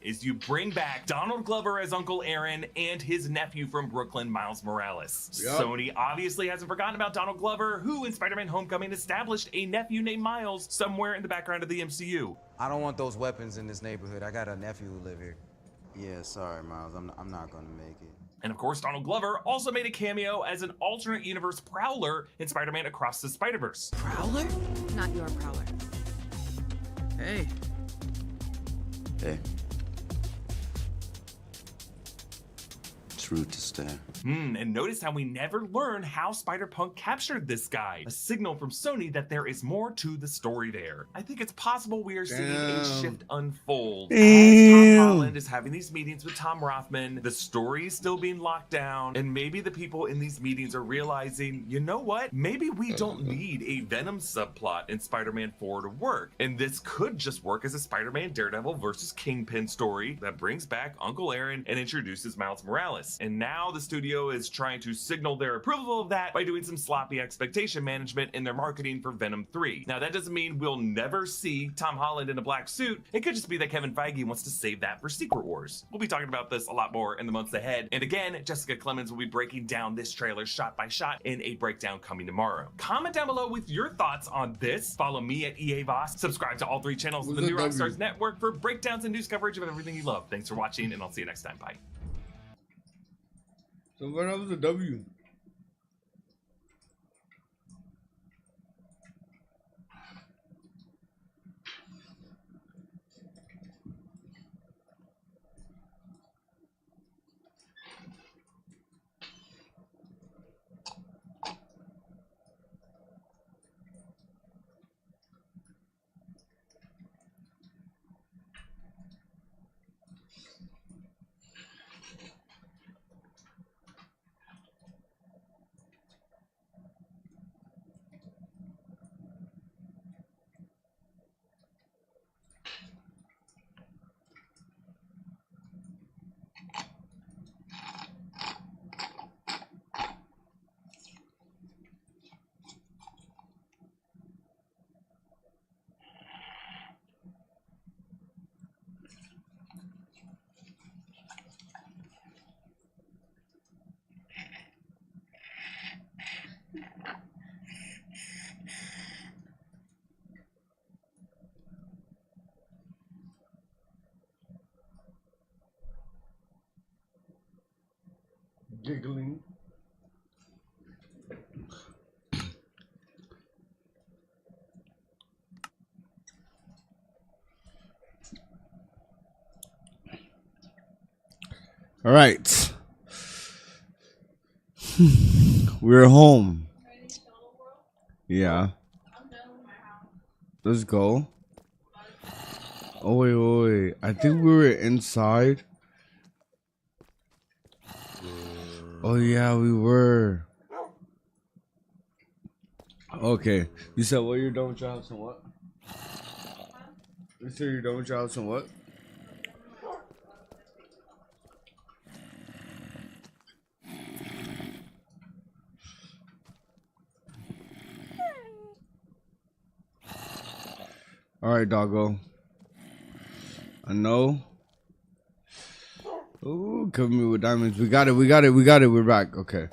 is you bring back Donald Glover as Uncle Aaron and his nephew from Brooklyn, Miles Morales. Yep. Sony obviously hasn't forgotten about Donald Glover, who in Spider-Man Homecoming established a nephew named Miles somewhere in the background of the MCU. I don't want those weapons in this neighborhood. I got a nephew who live here. Yeah, sorry, Miles. I'm not gonna make it. And of course, Donald Glover also made a cameo as an alternate universe Prowler in Spider-Man Across the Spider-Verse. Prowler? Not your Prowler. Hey. Hey. It's rude to stare. And notice how we never learn how Spider-Punk captured this guy. A signal from Sony that there is more to the story there. I think it's possible we are seeing a shift unfold. As Tom Holland is having these meetings with Tom Rothman, the story is still being locked down, and maybe the people in these meetings are realizing, you know what? Maybe we don't need a Venom subplot in Spider-Man 4 to work. And this could just work as a Spider-Man Daredevil versus Kingpin story that brings back Uncle Aaron and introduces Miles Morales. And now the studio is trying to signal their approval of that by doing some sloppy expectation management in their marketing for Venom 3. Now that doesn't mean we'll never see Tom Holland in a black suit. It could just be that Kevin Feige wants to save that for Secret Wars. We'll be talking about this a lot more in the months ahead. And again, Jessica Clemens will be breaking down this trailer shot by shot in a breakdown coming tomorrow. Comment down below with your thoughts on this. Follow me at EA Voss. Subscribe to all 3 channels of the New Rockstars Network for breakdowns and news coverage of everything you love. Thanks for watching, and I'll see you next time. Bye. So what was a W? Giggling. All right. We're home. Yeah. Let's go. Oh, wait. I think we were inside. Oh, yeah, we were. Okay. You said what? You're done with your house and what? You said you're done with your house and what? All right, doggo. I know. Ooh, cover me with diamonds. We got it. We're back. Okay.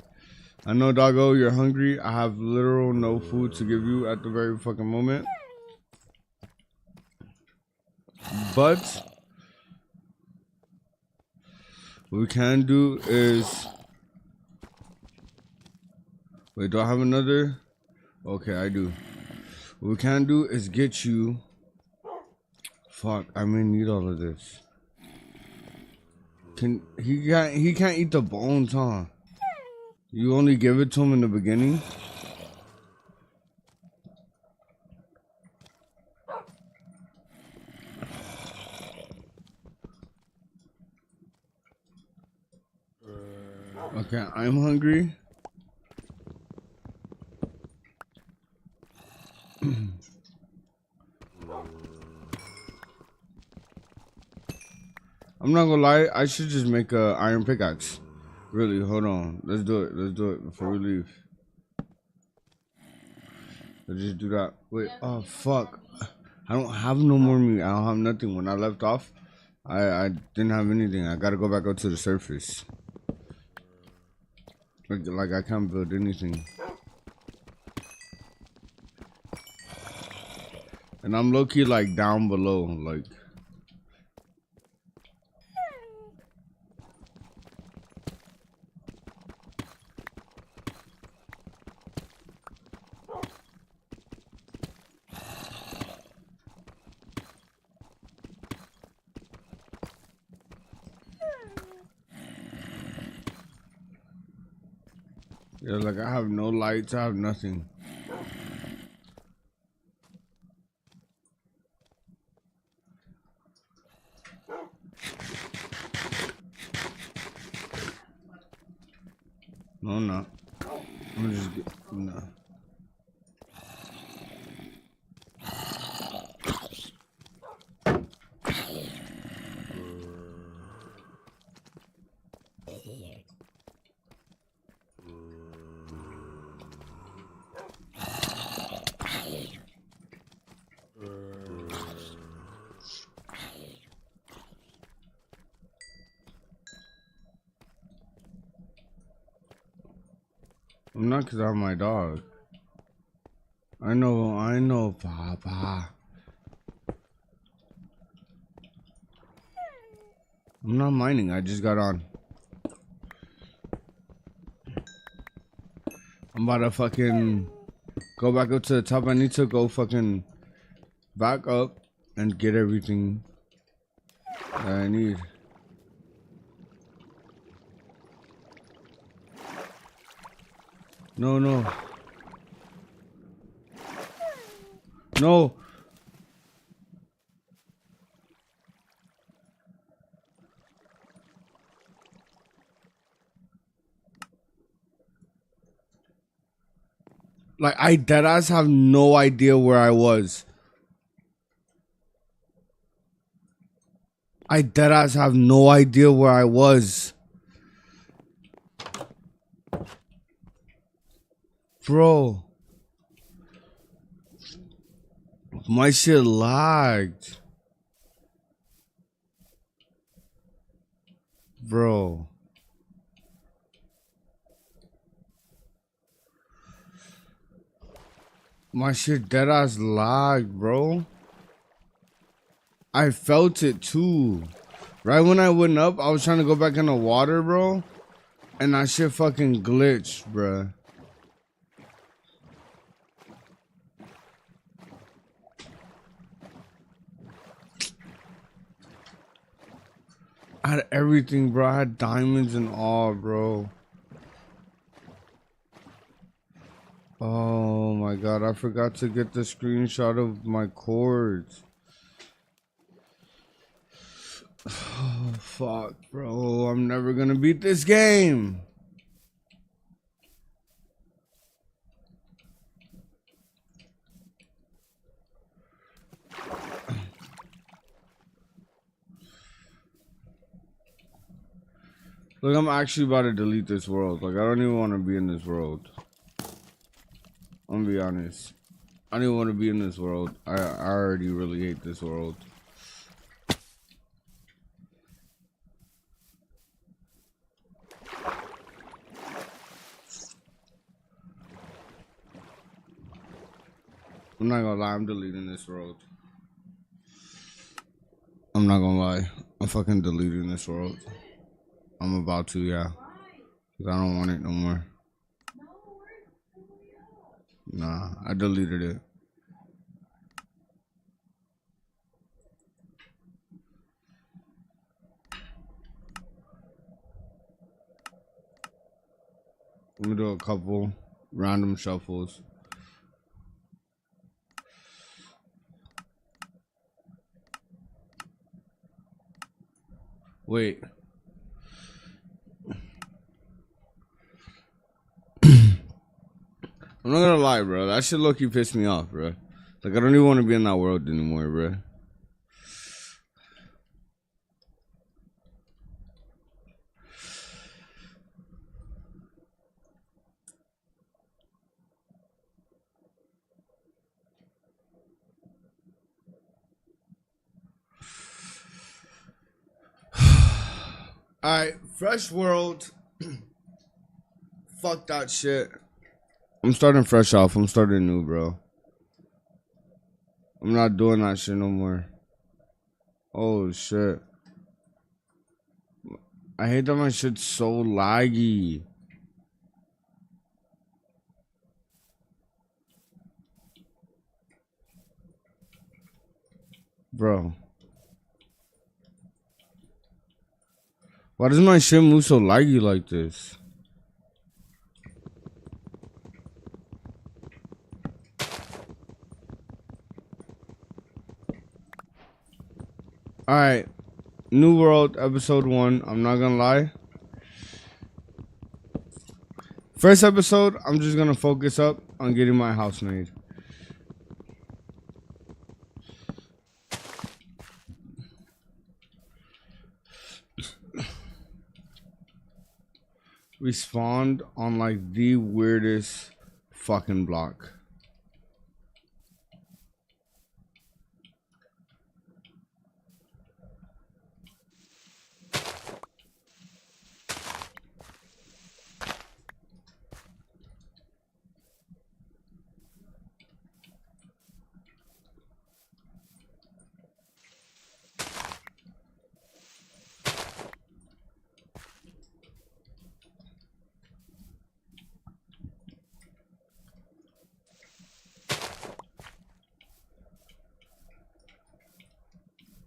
I know, doggo, you're hungry. I have literal no food to give you at the very fucking moment. But what we can do is... Wait, do I have another? Okay, I do. What we can do is get you... Fuck, I may need all of this. He can't eat the bones, huh? You only give it to him in the beginning? Okay, I'm hungry. I'm not gonna lie, I should just make a iron pickaxe. Really, hold on. Let's do it. Let's do it before we leave. Let's just do that. Wait, oh fuck. I don't have no more meat. I don't have nothing. When I left off, I didn't have anything. I gotta go back up to the surface. Like I can't build anything. And I'm low-key like down below, like. Yeah, like I have no lights, I have nothing. No, I'm not. I'm just no. I'm not, because I'm my dog. I know, Papa. I'm not mining, I just got on. I'm about to fucking go back up to the top. I need to go fucking back up and get everything that I need. No, no. No. Like, I deadass have no idea where I was. I deadass have no idea where I was. Bro. My shit lagged. Bro. My shit deadass lagged, bro. I felt it too. Right when I went up, I was trying to go back in the water, bro. And that shit fucking glitched, bro. I had everything, bro. I had diamonds and all, bro. Oh my god, I forgot to get the screenshot of my cords. Oh, fuck, bro. I'm never gonna beat this game. Look, I'm actually about to delete this world. Like, I don't even want to be in this world. I'm gonna be honest. I don't even want to be in this world. I already really hate this world. I'm not gonna lie, I'm deleting this world. I'm not gonna lie. I'm fucking deleting this world. I'm about to, yeah. Because I don't want it no more. Nah, I deleted it. Let me do a couple random shuffles. Wait. I'm not gonna lie, bro. That shit low-key pissed me off, bro. Like, I don't even want to be in that world anymore, bro. Alright, fresh world. Fuck that shit. I'm starting fresh off. I'm starting new, bro. I'm not doing that shit no more. Oh, shit. I hate that my shit's so laggy. Bro. Why does my shit move so laggy like this? Alright. New World, episode 1. I'm not gonna lie. First episode, I'm just gonna focus up on getting my house made. We spawned on like the weirdest fucking block.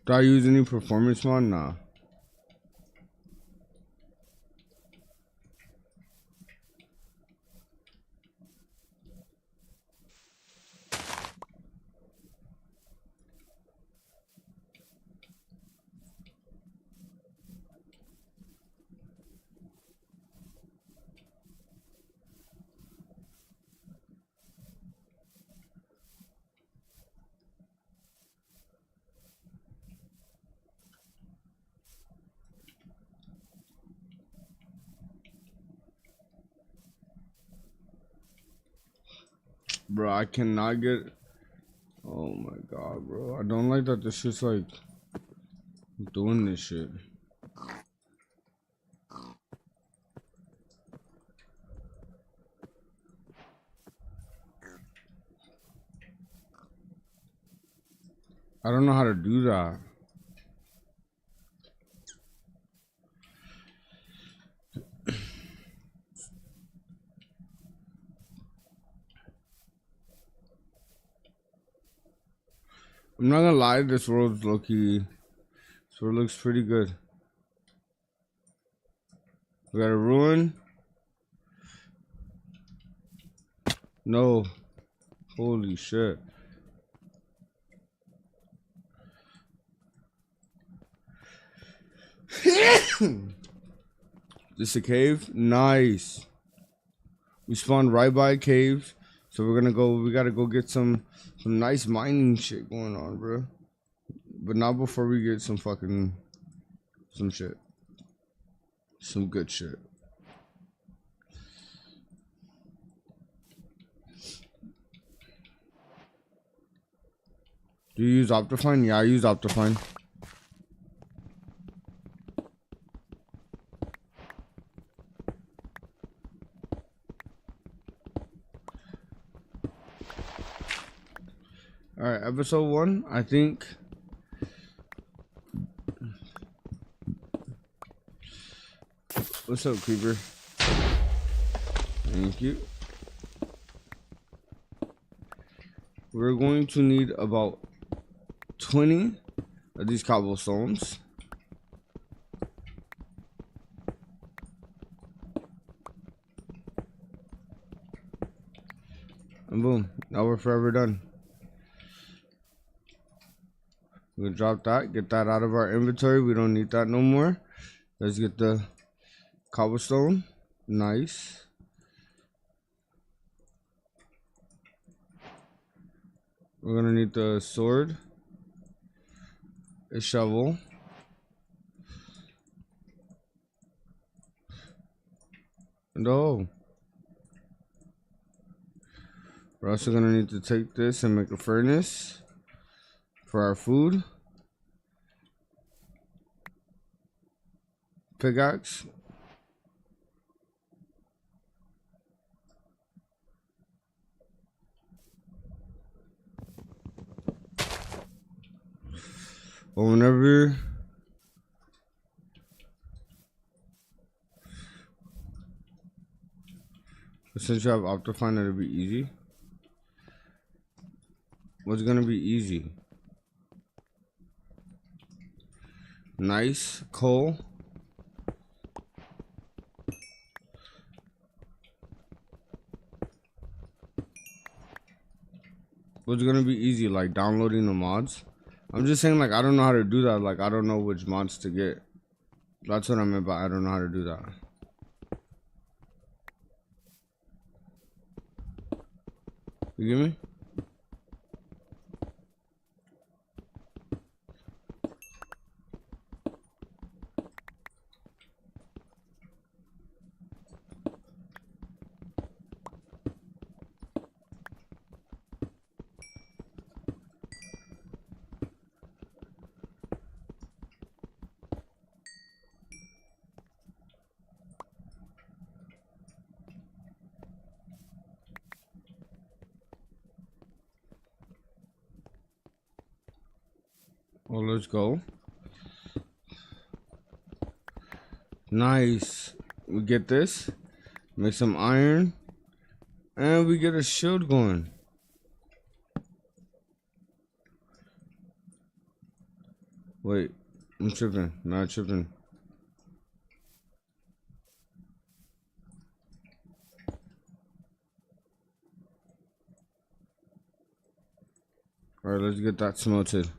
Do I use any performance mod? Nah. Bro, I cannot get... Oh my god, bro. I don't like that this shit's like... doing this shit. I don't know how to do that. I'm not gonna lie, this world's low-key. This world looks pretty good. We got a ruin. No. Holy shit. This a cave? Nice. We spawned right by a cave. So we're gonna go, we gotta go get some nice mining shit going on, bro. But not before we get some fucking, some shit. Some good shit. Do you use Optifine? Yeah, I use Optifine. Alright, episode 1, I think. What's up, Creeper? Thank you. We're going to need about 20 of these cobblestones. And boom, now we're forever done. We'll drop that, get that out of our inventory. We don't need that no more. Let's get the cobblestone. Nice. We're gonna need the sword, a shovel, no. We're also gonna need to take this and make a furnace for our food. Pickaxe. Or whenever since you have Optifine, it'll be easy. What's gonna be easy? Nice coal. What's gonna be easy? Like downloading the mods? I'm just saying, like, I don't know how to do that. Like, I don't know which mods to get. That's what I meant by I don't know how to do that. You get me? Well, let's go. Nice. We get this. Make some iron. And we get a shield going. Wait. I'm tripping. Not tripping. Alright, let's get that smelted.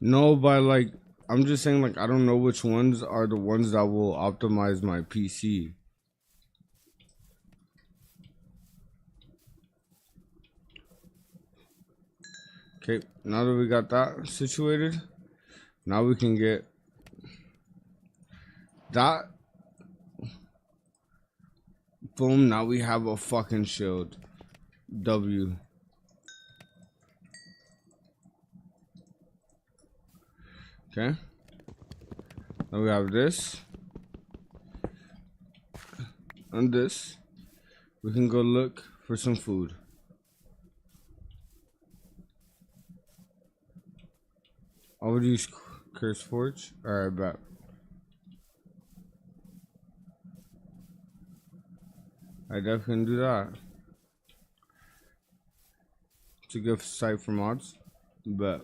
No, but like, I'm just saying, like, I don't know which ones are the ones that will optimize my PC. Okay, now that we got that situated, now we can get that. Boom, now we have a fucking shield. W. Okay. Now we have this. And this. We can go look for some food. I would use Curse Forge. Alright, bet. I definitely can do that. It's a good site for mods. Bet.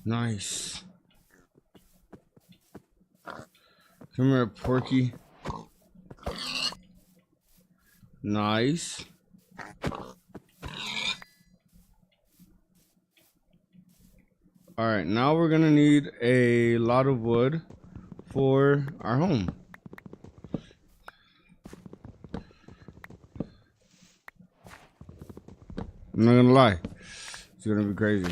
Nice. Come here, Porky. Nice. Alright, now we're gonna need a lot of wood for our home. I'm not gonna lie. It's gonna be crazy.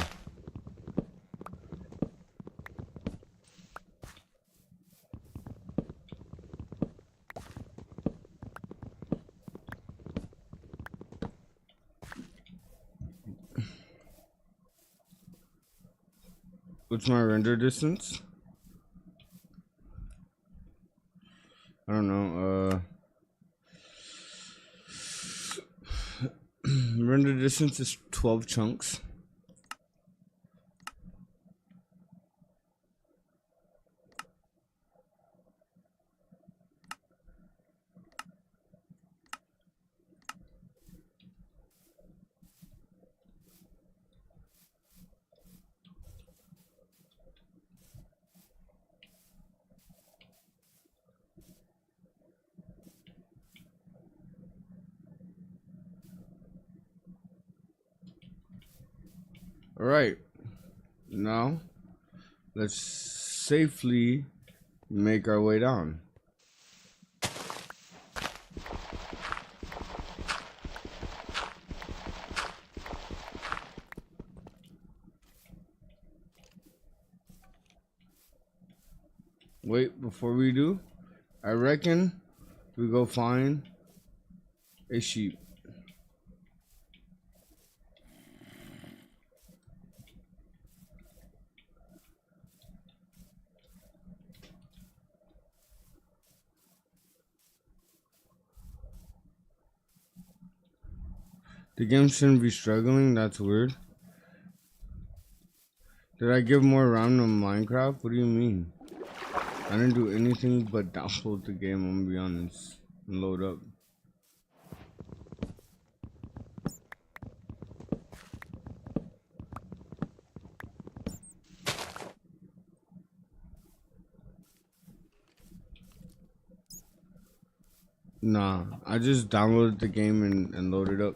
What's my render distance? I don't know. Render distance is 12 chunks. All right. Now, let's safely make our way down. Wait, before we do, I reckon we go find a sheep. The game shouldn't be struggling, that's weird. Did I give more RAM to Minecraft? What do you mean? I didn't do anything but download the game, I'm gonna be honest, and load up. Nah, I just downloaded the game and loaded up.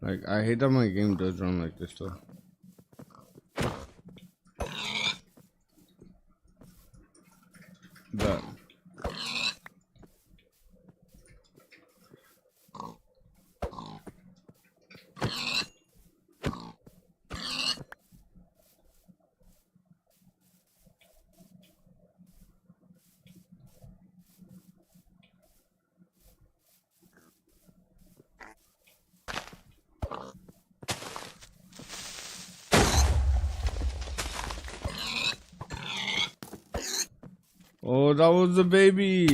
Like, I hate that my game does run like this though. But oh, that was the baby.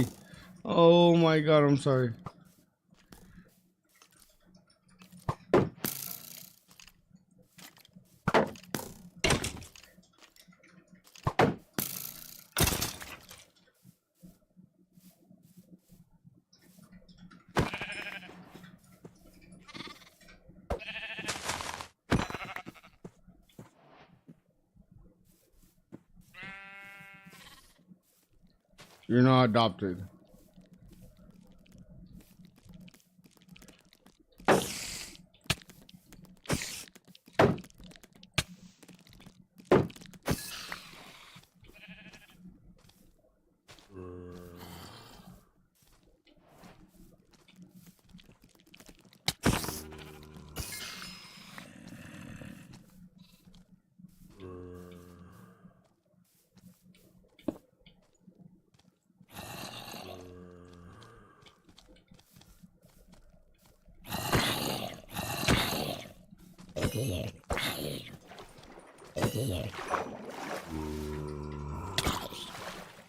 Oh my god, I'm sorry. You're not adopted.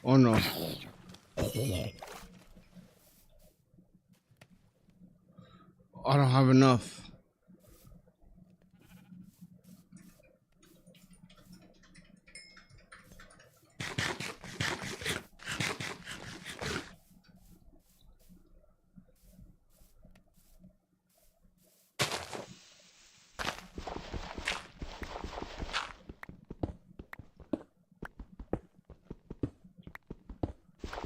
Oh no. I don't have enough.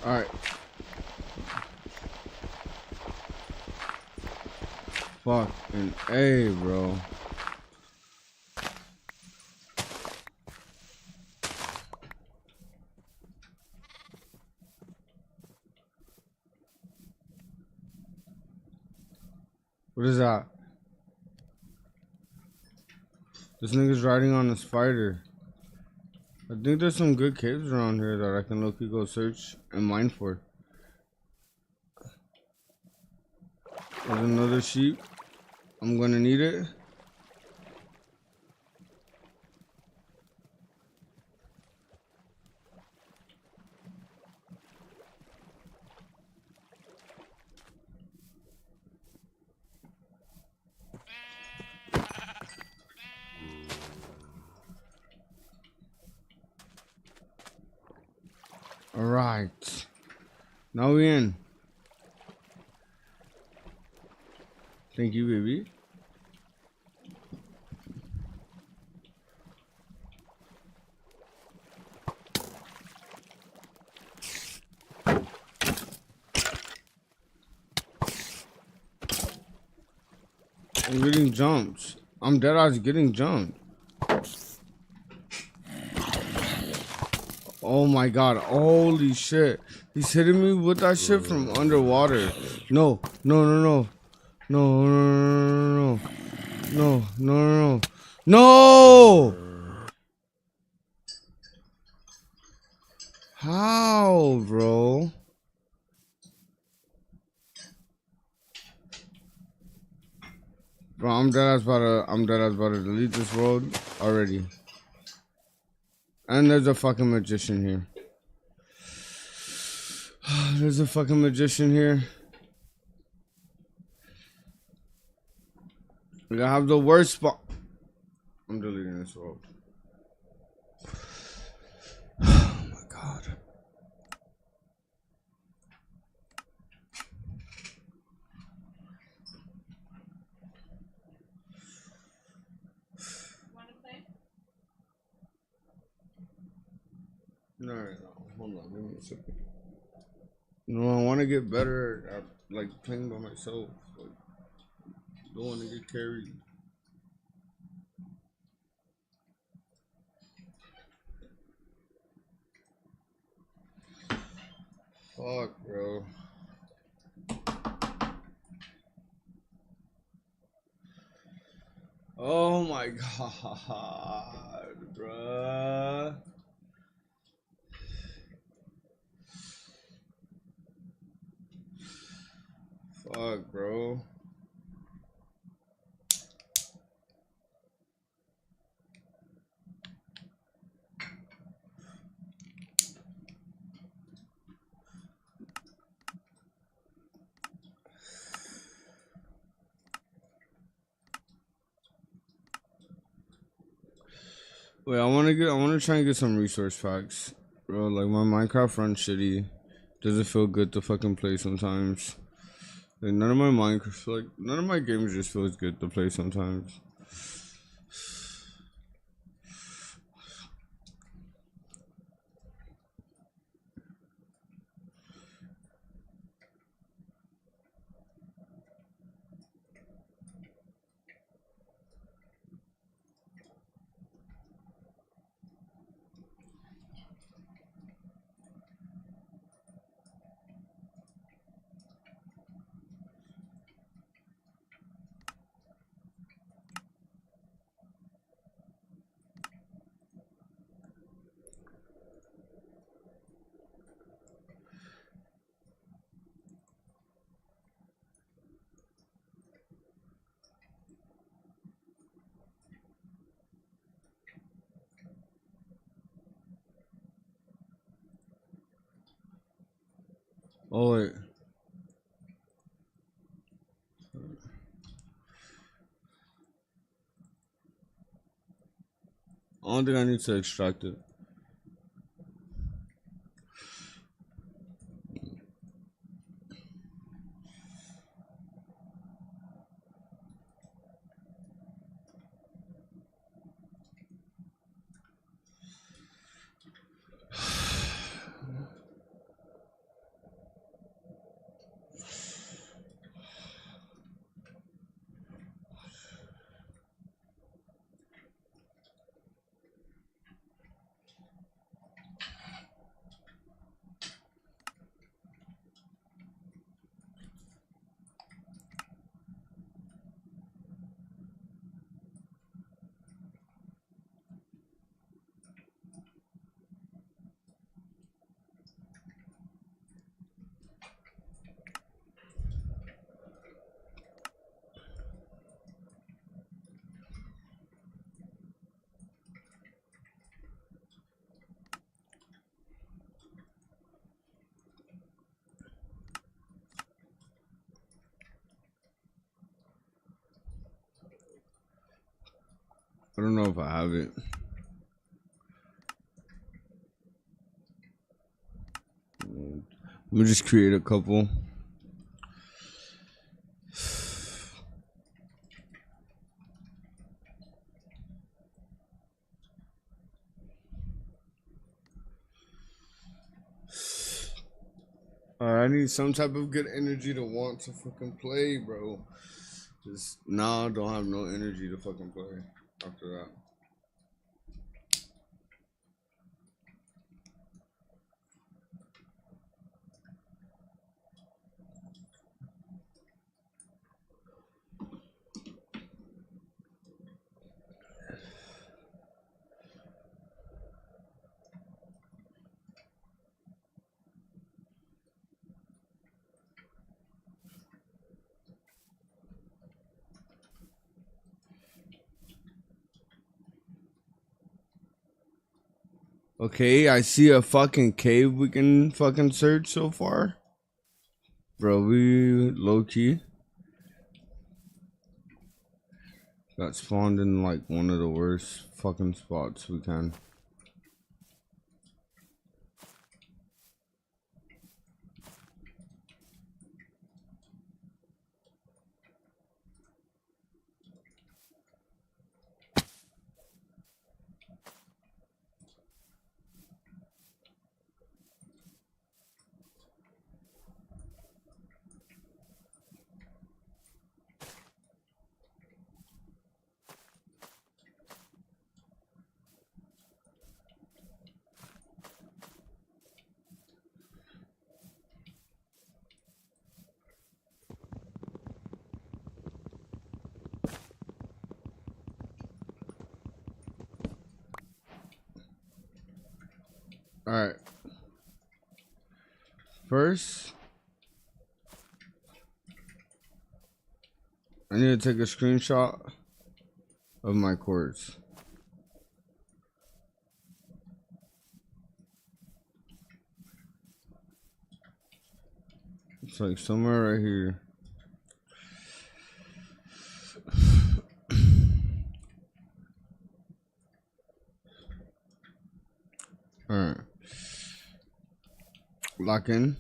Alright. Fucking A, bro. What is that? This nigga's riding on a spider. I think there's some good caves around here that I can low-key go search and mine for. There's another sheep. I'm gonna need it. All right. Now we in. Thank you, baby. I'm getting jumped. I'm dead ass getting jumped. Oh my god, holy shit. He's hitting me with that shit from underwater. No, no, no, no. No, no, no, no, no, no, no, no. How, bro? Bro, I'm dead ass about to delete this world already. And there's a fucking magician here. There's a fucking magician here. I have the worst spot. I'm deleting this world. Oh my god. No, hold on, give me a second. No, I want to get better at like playing by myself. Like, don't want to get carried. Fuck, bro. Oh my god, bruh. Fuck, bro. Wait, I want to try and get some resource packs. Bro, like my Minecraft runs shitty. Doesn't feel good to fucking play sometimes. Like none of my games just feels good to play sometimes. Oh wait. I don't think I need to extract it. I don't know if I have it. me just create a couple. I need some type of good energy to want to fucking play, bro. Just now I don't have no energy to fucking play after that. Okay, I see a fucking cave we can fucking search so far. Bro, we low key got spawned in like one of the worst fucking spots we can. Alright. First, I need to take a screenshot of my cords. It's like somewhere right here. Alright. Lock in.